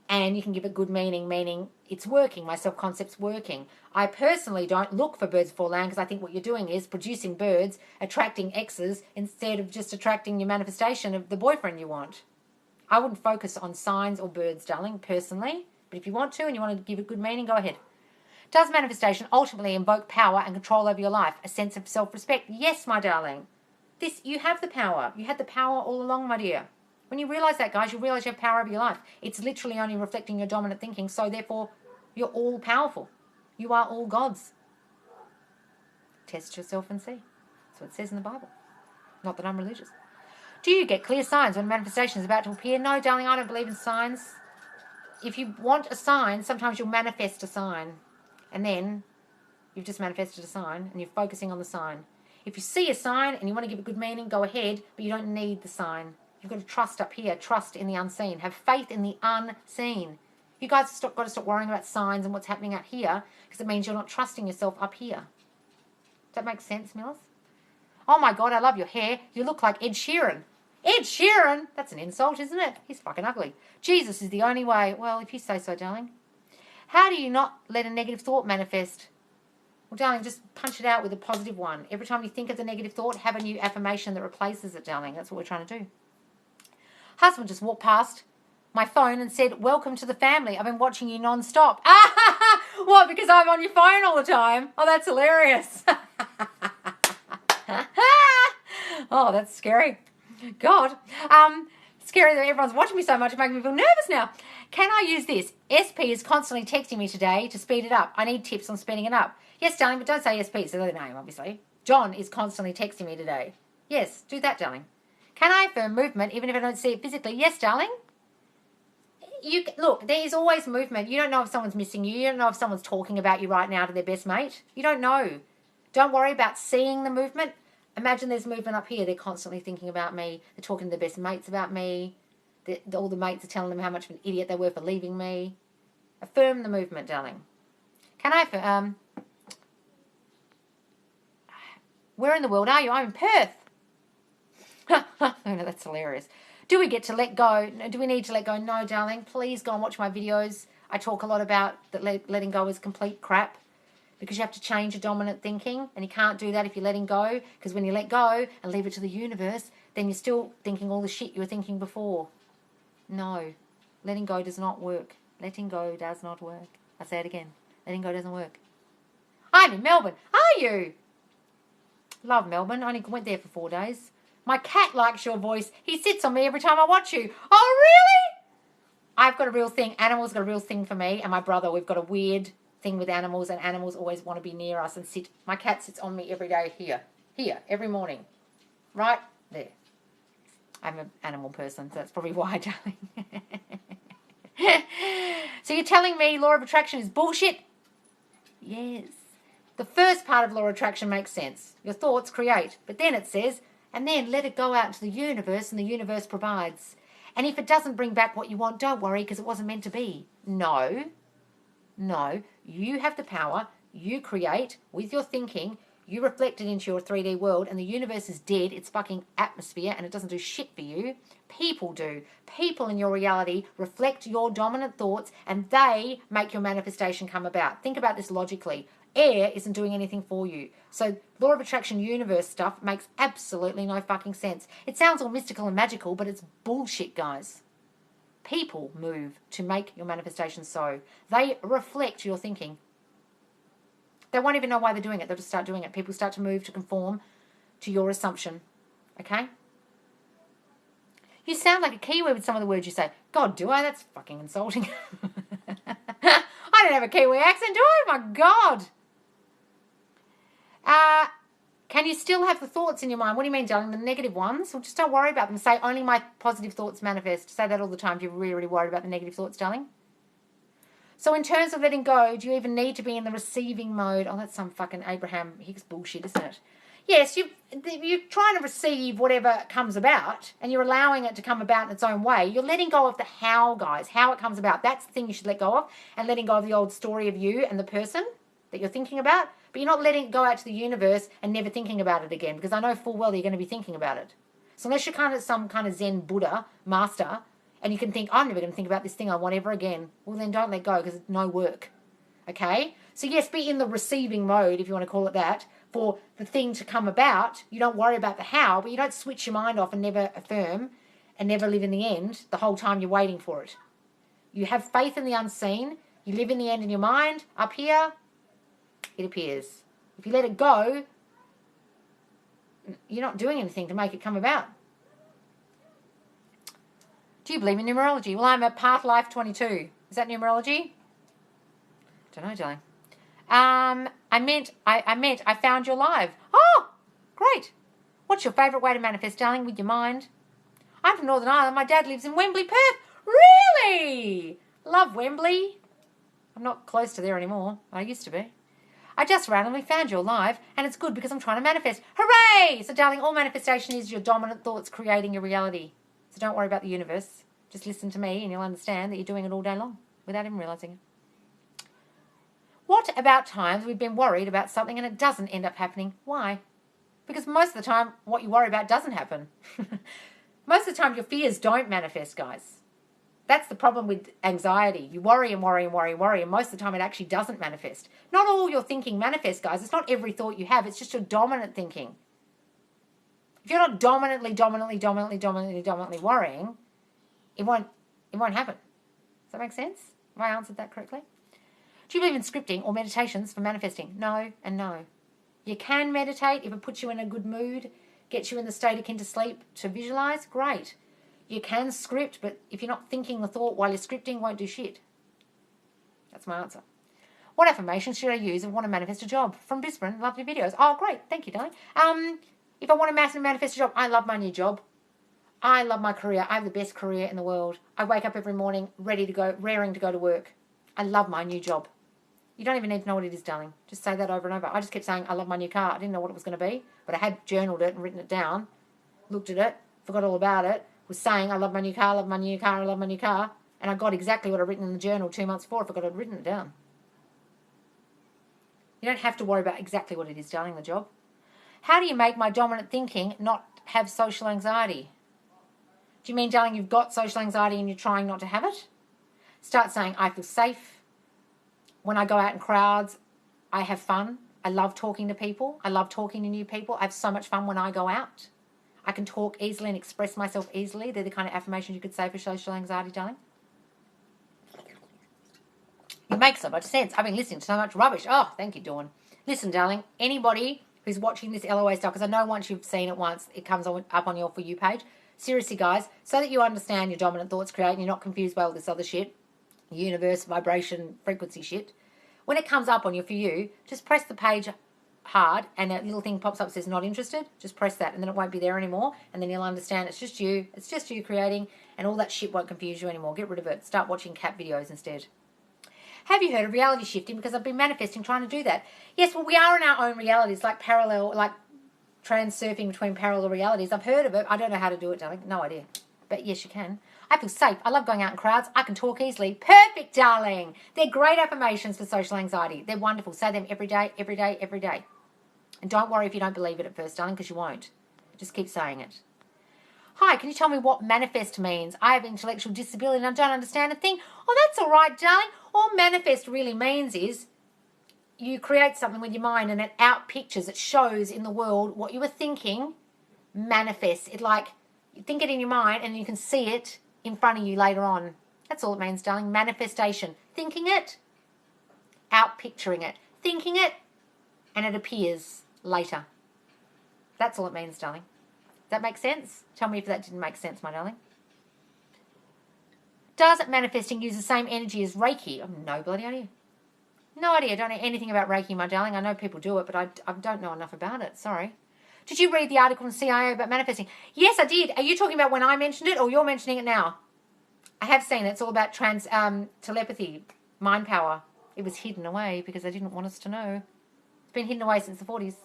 And you can give it good meaning it's working. My self-concept's working. I personally don't look for birds before land because I think what you're doing is producing birds, attracting exes, instead of just attracting your manifestation of the boyfriend you want. I wouldn't focus on signs or birds, darling, personally. But if you want to and you want to give it good meaning, go ahead. Does manifestation ultimately invoke power and control over your life? A sense of self-respect? Yes, my darling. You have the power. You had the power all along, my dear. When you realise that, guys, you realise you have power over your life. It's literally only reflecting your dominant thinking, so therefore you're all powerful. You are all gods. Test yourself and see. That's what it says in the Bible. Not that I'm religious. Do you get clear signs when manifestation is about to appear? No, darling, I don't believe in signs. If you want a sign, sometimes you'll manifest a sign. And then you've just manifested a sign and you're focusing on the sign. If you see a sign and you want to give it good meaning, go ahead, but you don't need the sign. You've got to trust up here, trust in the unseen. Have faith in the unseen. You guys got to stop worrying about signs and what's happening out here, because it means you're not trusting yourself up here. Does that make sense, Mills? Oh my God, I love your hair. You look like Ed Sheeran. Ed Sheeran? That's an insult, isn't it? He's fucking ugly. Jesus is the only way. Well, if you say so, darling. How do you not let a negative thought manifest? Well, darling, just punch it out with a positive one. Every time you think of the negative thought, have a new affirmation that replaces it, darling. That's what we're trying to do. Husband just walked past my phone and said, "Welcome to the family. I've been watching you non-stop." What, because I'm on your phone all the time? Oh, that's hilarious. Oh, that's scary. God. Scary that everyone's watching me so much. It makes me feel nervous now. Can I use this? SP is constantly texting me today to speed it up. I need tips on speeding it up. Yes, darling, but don't say SP. So their name, obviously. John is constantly texting me today. Yes, do that, darling. Can I affirm movement even if I don't see it physically? Yes, darling. Look, there is always movement. You don't know if someone's missing you. You don't know if someone's talking about you right now to their best mate. You don't know. Don't worry about seeing the movement. Imagine there's movement up here. They're constantly thinking about me. They're talking to their best mates about me. All the mates are telling them how much of an idiot they were for leaving me. Affirm the movement, darling. Can I affirm? Where in the world are you? I'm in Perth. Oh, no, that's hilarious. Do we get to let go? Do we need to let go? No, darling. Please go and watch my videos. I talk a lot about that letting go is complete crap, because you have to change your dominant thinking, and you can't do that if you're letting go, because when you let go and leave it to the universe, then you're still thinking all the shit you were thinking before. No, letting go does not work. Letting go does not work. I say it again. Letting go doesn't work. I'm in Melbourne. Are you? Love Melbourne. I only went there for 4 days. My cat likes your voice. He sits on me every time I watch you. Oh, really? I've got a real thing. Animals got a real thing for me, and my brother, we've got a weird thing with animals, and animals always want to be near us and sit. My cat sits on me every day here, every morning. Right there. I'm an animal person, so that's probably why, darling. So you're telling me law of attraction is bullshit? Yes. The first part of law of attraction makes sense. Your thoughts create. But then it says, and then let it go out into the universe, and the universe provides. And if it doesn't bring back what you want, don't worry, because it wasn't meant to be. No. You have the power. You create with your thinking. You reflect it into your 3D world, and the universe is dead. It's fucking atmosphere, and it doesn't do shit for you. People do. People in your reality reflect your dominant thoughts, and they make your manifestation come about. Think about this logically. Air isn't doing anything for you. So law of attraction universe stuff makes absolutely no fucking sense. It sounds all mystical and magical, but it's bullshit, guys. People move to make your manifestation so. They reflect your thinking. They won't even know why they're doing it. They'll just start doing it. People start to move to conform to your assumption. Okay? You sound like a Kiwi with some of the words you say. God, do I? That's fucking insulting. I don't have a Kiwi accent, do I? My God. Can you still have the thoughts in your mind? What do you mean, darling? The negative ones? Well, just don't worry about them. Say, only my positive thoughts manifest. Say that all the time if you're really, really worried about the negative thoughts, darling. So in terms of letting go, do you even need to be in the receiving mode? Oh, that's some fucking Abraham Hicks bullshit, isn't it? Yes, you're trying to receive whatever comes about, and you're allowing it to come about in its own way. You're letting go of the how, guys, how it comes about. That's the thing you should let go of, and letting go of the old story of you and the person that you're thinking about. But you're not letting it go out to the universe and never thinking about it again, because I know full well that you're going to be thinking about it. So unless you're kind of some kind of Zen Buddha master, and you can think, I'm never going to think about this thing I want ever again, well, then don't let go, because it's no work. Okay? So yes, be in the receiving mode, if you want to call it that, for the thing to come about. You don't worry about the how, but you don't switch your mind off and never affirm and never live in the end the whole time you're waiting for it. You have faith in the unseen. You live in the end in your mind, up here, it appears. If you let it go, you're not doing anything to make it come about. Do you believe in numerology? Well, I'm a Path Life 22. Is that numerology? Don't know, darling. I found your live. Oh, great. What's your favourite way to manifest, darling, with your mind? I'm from Northern Ireland. My dad lives in Wembley, Perth. Really? Love Wembley. I'm not close to there anymore. I used to be. I just randomly found your live, and it's good because I'm trying to manifest. Hooray! So, darling, all manifestation is your dominant thoughts creating your reality. So don't worry about the universe. Just listen to me and you'll understand that you're doing it all day long without even realising it. What about times we've been worried about something and it doesn't end up happening? Why? Because most of the time, what you worry about doesn't happen. Most of the time, your fears don't manifest, guys. That's the problem with anxiety. You worry and worry and worry and worry, and most of the time it actually doesn't manifest. Not all your thinking manifests, guys. It's not every thought you have. It's just your dominant thinking. If you're not dominantly worrying, it won't happen. Does that make sense? Have I answered that correctly? Do you believe in scripting or meditations for manifesting? No and no. You can meditate if it puts you in a good mood, gets you in the state akin to sleep to visualize, great. You can script, but if you're not thinking the thought while you're scripting, won't do shit. That's my answer. What affirmations should I use if I want to manifest a job? From Brisbane, love your videos. Oh, great. Thank you, darling. If I want to manifest a job, I love my new job. I love my career. I have the best career in the world. I wake up every morning ready to go, raring to go to work. I love my new job. You don't even need to know what it is, darling. Just say that over and over. I just kept saying, I love my new car. I didn't know what it was going to be, but I had journaled it and written it down, looked at it, forgot all about it, was saying, I love my new car, I love my new car, I love my new car, and I got exactly what I'd written in the journal 2 months before. I forgot I'd written it down. You don't have to worry about exactly what it is, darling, the job. How do you make my dominant thinking not have social anxiety? Do you mean, darling, you've got social anxiety and you're trying not to have it? Start saying, I feel safe. When I go out in crowds, I have fun. I love talking to people. I love talking to new people. I have so much fun when I go out. I can talk easily and express myself easily. They're the kind of affirmations you could say for social anxiety, darling. It makes so much sense. I've been listening to so much rubbish. Oh, thank you, Dawn. Listen, darling, anybody who's watching this LOA stuff, because I know once you've seen it once, it comes up on your For You page. Seriously, guys, so that you understand your dominant thoughts create and you're not confused by all this other shit, universe, vibration, frequency shit. When it comes up on your For You, just press the page hard and a little thing pops up that says not interested. Just press that and then it won't be there anymore. And then you'll understand it's just you. It's just you creating and all that shit won't confuse you anymore. Get rid of it. Start watching cat videos instead. Have you heard of reality shifting? Because I've been manifesting trying to do that. Yes, well, we are in our own realities, like parallel, like trans-surfing between parallel realities. I've heard of it. I don't know how to do it, darling. No idea. But yes, you can. I feel safe. I love going out in crowds. I can talk easily. Perfect, darling. They're great affirmations for social anxiety. They're wonderful. Say them every day, every day, every day. And don't worry if you don't believe it at first, darling, because you won't. Just keep saying it. Hi, can you tell me what manifest means? I have intellectual disability and I don't understand a thing. Oh, that's all right, darling. All manifest really means is you create something with your mind and it outpictures, it shows in the world what you were thinking manifests. It like, you think it in your mind and you can see it in front of you later on. That's all it means, darling. Manifestation. Thinking it, outpicturing it. Thinking it, and it appears later. That's all it means, darling. Does that make sense? Tell me if that didn't make sense, my darling. Does manifesting use the same energy as Reiki? I've no bloody idea. No idea. I don't know anything about Reiki, my darling. I know people do it, but I don't know enough about it. Sorry. Did you read the article in CIA about manifesting? Yes, I did. Are you talking about when I mentioned it or you're mentioning it now? I have seen it. It's all about telepathy, mind power. It was hidden away because they didn't want us to know. It's been hidden away since the 40s.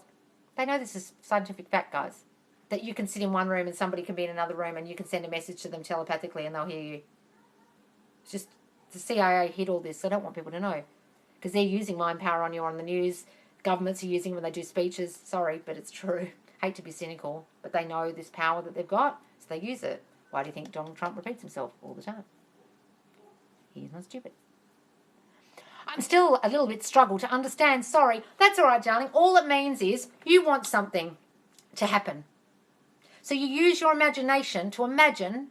They know this is scientific fact, guys. That you can sit in one room and somebody can be in another room and you can send a message to them telepathically and they'll hear you. It's just the CIA hid all this. So I don't want people to know. Because they're using mind power on you on the news. Governments are using it when they do speeches. Sorry, but it's true. Hate to be cynical, but they know this power that they've got, so they use it. Why do you think Donald Trump repeats himself all the time? He's not stupid. I'm still a little bit struggled to understand. Sorry. That's all right, darling. All it means is you want something to happen. So you use your imagination to imagine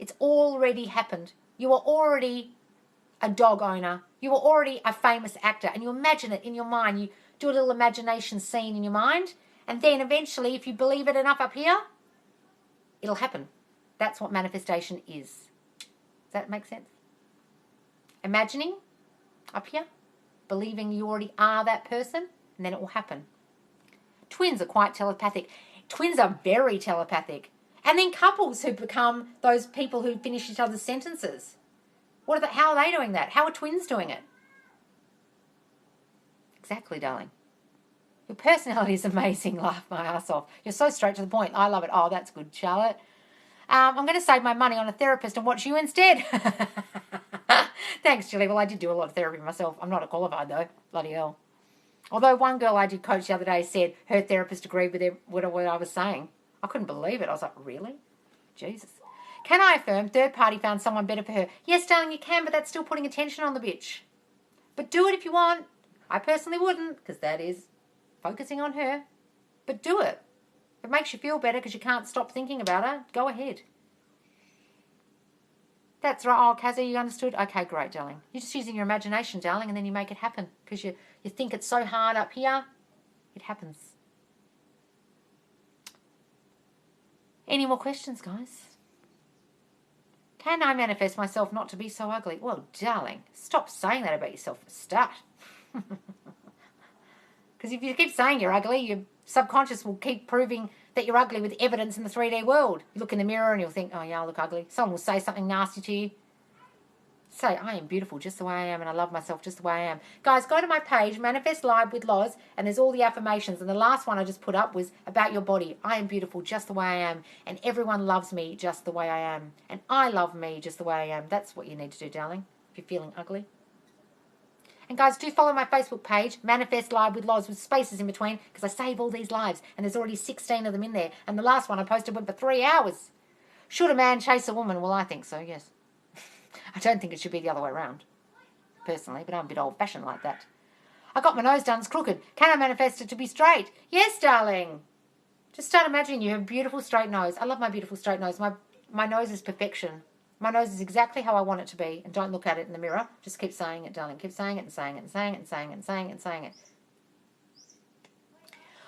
it's already happened. You are already a dog owner. You were already a famous actor, and you imagine it in your mind. You do a little imagination scene in your mind, and then eventually, if you believe it enough up here, it'll happen. That's what manifestation is. Does that make sense? Imagining up here, believing you already are that person, and then it will happen. Twins are quite telepathic. Twins are very telepathic. And then couples who become those people who finish each other's sentences. How are they doing that? How are twins doing it? Exactly, darling. Your personality is amazing. Laugh my ass off. You're so straight to the point. I love it. Oh, that's good, Charlotte. I'm going to save my money on a therapist and watch you instead. Thanks, Julie. Well, I did do a lot of therapy myself. I'm not qualified, though. Bloody hell. Although one girl I did coach the other day said her therapist agreed with what I was saying. I couldn't believe it. I was like, really? Jesus. Can I affirm third party found someone better for her? Yes, darling, you can, but that's still putting attention on the bitch. But do it if you want. I personally wouldn't, because that is focusing on her. But do it. If it makes you feel better because you can't stop thinking about her, go ahead. That's right. Oh, Kazzy, you understood? Okay, great, darling. You're just using your imagination, darling, and then you make it happen because you think it's so hard up here. It happens. Any more questions, guys? Can I manifest myself not to be so ugly? Well, darling, stop saying that about yourself for a start. Because if you keep saying you're ugly, your subconscious will keep proving that you're ugly with evidence in the 3D world. You look in the mirror and you'll think, oh yeah, I look ugly. Someone will say something nasty to you. Say, I am beautiful just the way I am, and I love myself just the way I am. Guys, go to my page, Manifest Live with Loz, and there's all the affirmations. And the last one I just put up was about your body. I am beautiful just the way I am, and everyone loves me just the way I am. And I love me just the way I am. That's what you need to do, darling, if you're feeling ugly. And guys, do follow my Facebook page, Manifest Live with Loz, with spaces in between, because I save all these lives, and there's already 16 of them in there. And the last one I posted went for 3 hours. Should a man chase a woman? Well, I think so, yes. I don't think it should be the other way around, personally, but I'm a bit old-fashioned like that. I got my nose done, it's crooked. Can I manifest it to be straight? Yes, darling. Just start imagining you have a beautiful straight nose. I love my beautiful straight nose. My nose is perfection. My nose is exactly how I want it to be, and don't look at it in the mirror. Just keep saying it, darling. Keep saying it and saying it and saying it and saying it and saying it and saying it.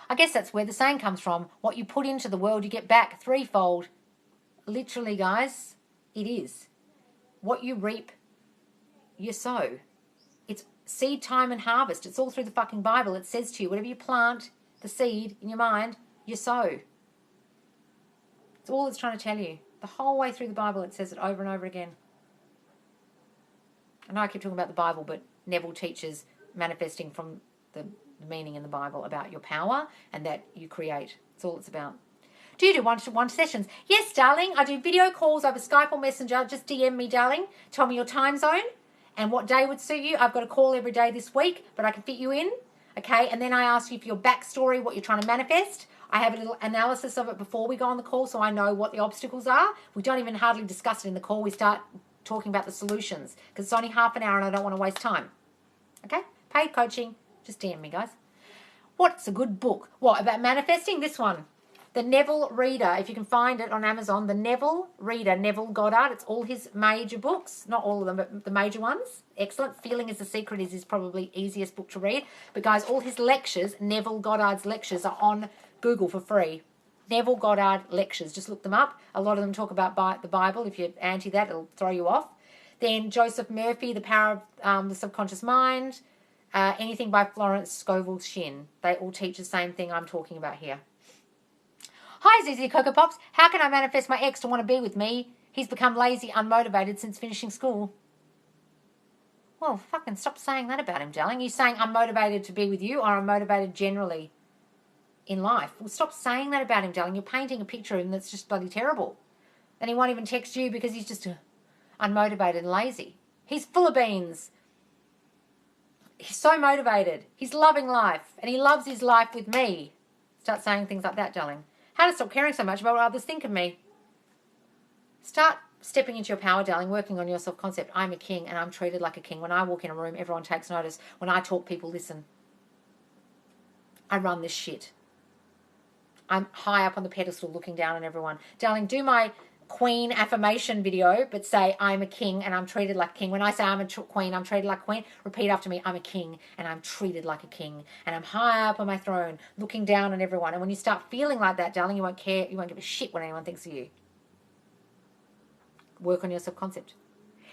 I guess that's where the saying comes from. What you put into the world, you get back threefold. Literally, guys, it is. What you reap, you sow. It's seed time and harvest. It's all through the fucking Bible. It says to you, whatever you plant, the seed in your mind, you sow. It's all it's trying to tell you. The whole way through the Bible, it says it over and over again. I know I keep talking about the Bible, but Neville teaches manifesting from the meaning in the Bible about your power and that you create. It's all it's about. Do you do one-to-one sessions? Yes, darling. I do video calls over Skype or Messenger. Just DM me, darling. Tell me your time zone and what day would suit you. I've got a call every day this week, but I can fit you in. Okay, and then I ask you for your backstory, what you're trying to manifest. I have a little analysis of it before we go on the call so I know what the obstacles are. We don't even hardly discuss it in the call. We start talking about the solutions because it's only half an hour and I don't want to waste time. Okay? Paid coaching. Just DM me, guys. What's a good book? What, about manifesting? This one. The Neville Reader, if you can find it on Amazon, the Neville Reader, Neville Goddard. It's all his major books, not all of them, but the major ones. Excellent. Feeling is the Secret is his probably easiest book to read. But guys, all his lectures, Neville Goddard's lectures, are on Google for free. Neville Goddard lectures, just look them up. A lot of them talk about the Bible. If you're anti that, it'll throw you off. Then Joseph Murphy, The Power of the Subconscious Mind. Anything by Florence Scovel Shinn. They all teach the same thing I'm talking about here. Hi, ZZ Cocoa Pops. How can I manifest my ex to want to be with me? He's become lazy, unmotivated since finishing school. Well, fucking stop saying that about him, darling. Are you saying unmotivated to be with you or unmotivated generally in life? Well, stop saying that about him, darling. You're painting a picture of him that's just bloody terrible. And he won't even text you because he's just unmotivated and lazy. He's full of beans. He's so motivated. He's loving life. And he loves his life with me. Start saying things like that, darling. How to stop caring so much about what others think of me. Start stepping into your power, darling, working on your self-concept. I'm a king and I'm treated like a king. When I walk in a room, everyone takes notice. When I talk, people listen. I run this shit. I'm high up on the pedestal looking down on everyone. Darling, do my queen affirmation video, but say I'm a king and I'm treated like a king. When I say I'm a queen, I'm treated like a queen, repeat after me, I'm a king and I'm treated like a king and I'm high up on my throne looking down on everyone. And when you start feeling like that, darling, you won't care, you won't give a shit what anyone thinks of you. Work on your subconcept.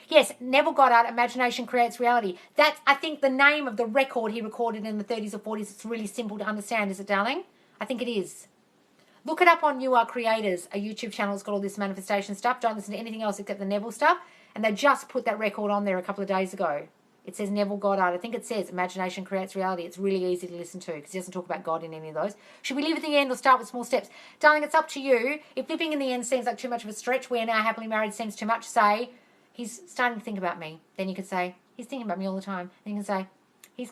Yes, Neville Goddard, Imagination Creates Reality. That's, I think, the name of the record he recorded in the 30s or 40s. It's really simple to understand, is it, darling? I think it is. Look it up on You Are Creators, a YouTube channel that's got all this manifestation stuff. Don't listen to anything else except the Neville stuff. And they just put that record on there a couple of days ago. It says Neville Goddard. I think it says Imagination Creates Reality. It's really easy to listen to because he doesn't talk about God in any of those. Should we leave at the end or start with small steps? Darling, it's up to you. If living in the end seems like too much of a stretch, we are now happily married seems too much, say, he's starting to think about me. Then you could say, he's thinking about me all the time. Then you can say, he's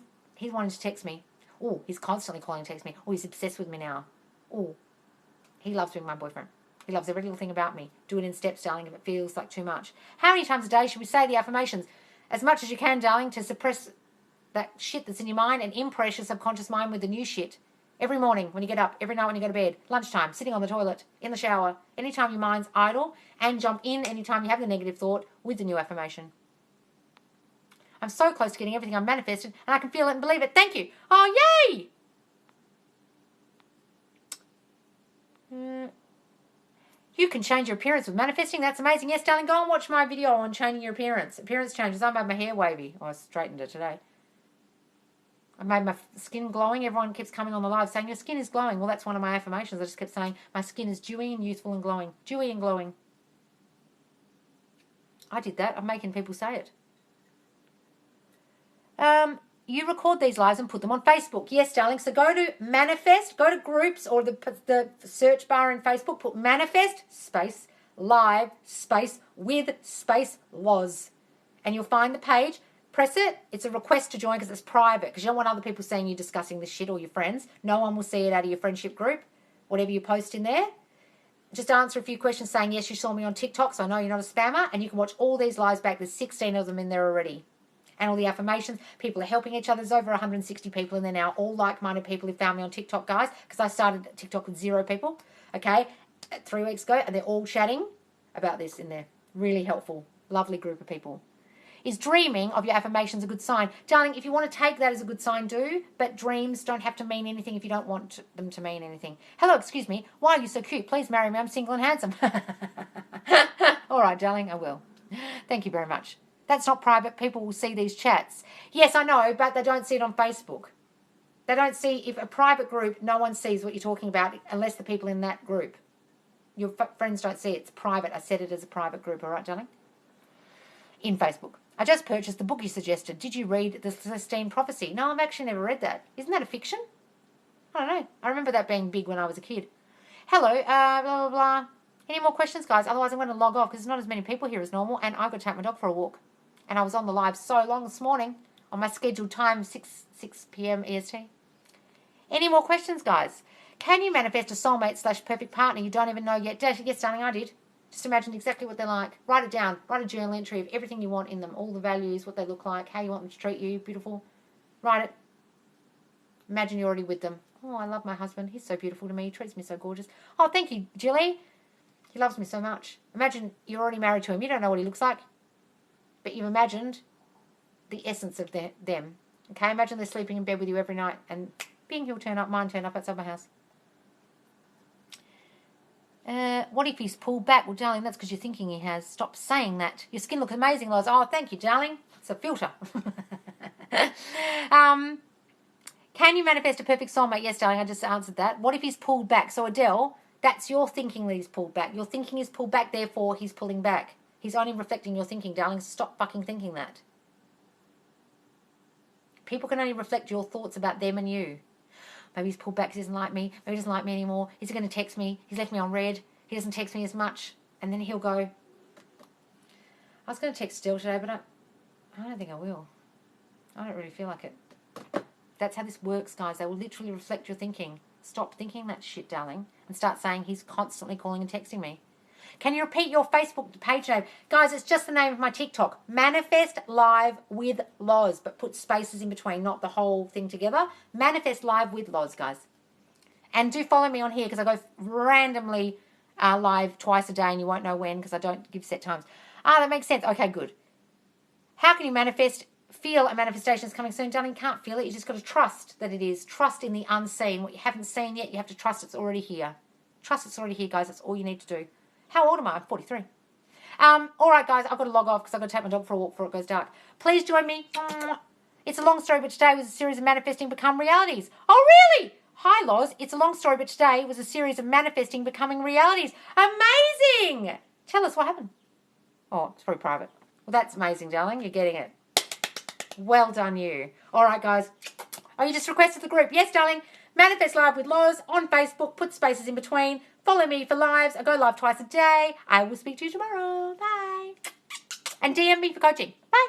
wanting to text me. Oh, he's constantly calling and texting me. Oh, he's obsessed with me now. Oh, he loves being my boyfriend. He loves every little thing about me. Do it in steps, darling, if it feels like too much. How many times a day should we say the affirmations? As much as you can, darling, to suppress that shit that's in your mind and impress your subconscious mind with the new shit. Every morning when you get up, every night when you go to bed, lunchtime, sitting on the toilet, in the shower, anytime your mind's idle, and jump in anytime you have the negative thought with the new affirmation. I'm so close to getting everything I've manifested, and I can feel it and believe it. Thank you. Oh, yay! You can change your appearance with manifesting. That's amazing. Yes, darling, go and watch my video on changing your appearance. Appearance changes. I made my hair wavy. Oh, I straightened it today. I made my skin glowing. Everyone keeps coming on the live saying, your skin is glowing. Well, that's one of my affirmations. I just kept saying, my skin is dewy and youthful and glowing. Dewy and glowing. I did that. I'm making people say it. You record these lives and put them on Facebook. Yes, darling. So go to Manifest, go to groups or the search bar in Facebook, put Manifest, space, live, space, with, space, was. And you'll find the page. Press it. It's a request to join because it's private because you don't want other people seeing you discussing this shit or your friends. No one will see it out of your friendship group, whatever you post in there. Just answer a few questions saying, yes, you saw me on TikTok, so I know you're not a spammer. And you can watch all these lives back. There's 16 of them in there already. And all the affirmations. People are helping each other. There's over 160 people in there now. All like-minded people who found me on TikTok, guys. Because I started TikTok with 0 people. Okay. 3 weeks ago. And they're all chatting about this in there. Really helpful. Lovely group of people. Is dreaming of your affirmations a good sign? Darling, if you want to take that as a good sign, do. But dreams don't have to mean anything if you don't want them to mean anything. Hello, excuse me. Why are you so cute? Please marry me. I'm single and handsome. All right, darling, I will. Thank you very much. That's not private. People will see these chats. Yes, I know, but they don't see it on Facebook. They don't see, if a private group, no one sees what you're talking about unless the people in that group. Your friends don't see it. It's private. I set it as a private group, all right, darling? In Facebook. I just purchased the book you suggested. Did you read The Celestine Prophecy? No, I've actually never read that. Isn't that a fiction? I don't know. I remember that being big when I was a kid. Hello, blah, blah, blah. Any more questions, guys? Otherwise, I'm going to log off because there's not as many people here as normal, and I've got to take my dog for a walk. And I was on the live so long this morning on my scheduled time, 6 p.m. EST. Any more questions, guys? Can you manifest a soulmate/perfect partner you don't even know yet? Yes, darling, I did. Just imagine exactly what they're like. Write it down. Write a journal entry of everything you want in them, all the values, what they look like, how you want them to treat you. Beautiful. Write it. Imagine you're already with them. Oh, I love my husband. He's so beautiful to me. He treats me so gorgeous. Oh, thank you, Jilly. He loves me so much. Imagine you're already married to him. You don't know what he looks like. But you've imagined the essence of them. Okay, imagine they're sleeping in bed with you every night and bing, he'll turn up, mine turn up outside my house. What if he's pulled back? Well, darling, that's because you're thinking he has. Stop saying that. Your skin looks amazing, Loz. Oh, thank you, darling. It's a filter. Can you manifest a perfect soulmate? Yes, darling, I just answered that. What if he's pulled back? So, Adele, that's your thinking that he's pulled back. Your thinking is pulled back, therefore he's pulling back. He's only reflecting your thinking, darling. Stop fucking thinking that. People can only reflect your thoughts about them and you. Maybe he's pulled back because he doesn't like me. Maybe he doesn't like me anymore. Is he going to text me? He's left me on red. He doesn't text me as much. And then he'll go, I was going to text Still today, but I don't think I will. I don't really feel like it. That's how this works, guys. They will literally reflect your thinking. Stop thinking that shit, darling, and start saying he's constantly calling and texting me. Can you repeat your Facebook page name? Guys, it's just the name of my TikTok. Manifest Live with Loz, but put spaces in between, not the whole thing together. Manifest Live with Loz, guys. And do follow me on here because I go randomly live twice a day, and you won't know when because I don't give set times. That makes sense. Okay, good. How can you feel a manifestation is coming soon? Darling, you can't feel it. You just got to trust that it is. Trust in the unseen. What you haven't seen yet, you have to trust it's already here. Trust it's already here, guys. That's all you need to do. How old am I? I'm 43. All right, guys, I've got to log off because I've got to take my dog for a walk before it goes dark. Please join me. It's a long story, but today was a series of manifesting become realities. Oh, really? Hi, Loz. It's a long story, but today was a series of manifesting becoming realities. Amazing! Tell us what happened. Oh, it's probably private. Well, that's amazing, darling. You're getting it. Well done, you. All right, guys. Oh, you just requested the group. Yes, darling. Manifest Live with Loz on Facebook. Put spaces in between. Follow me for lives. I go live twice a day. I will speak to you tomorrow. Bye. And DM me for coaching. Bye.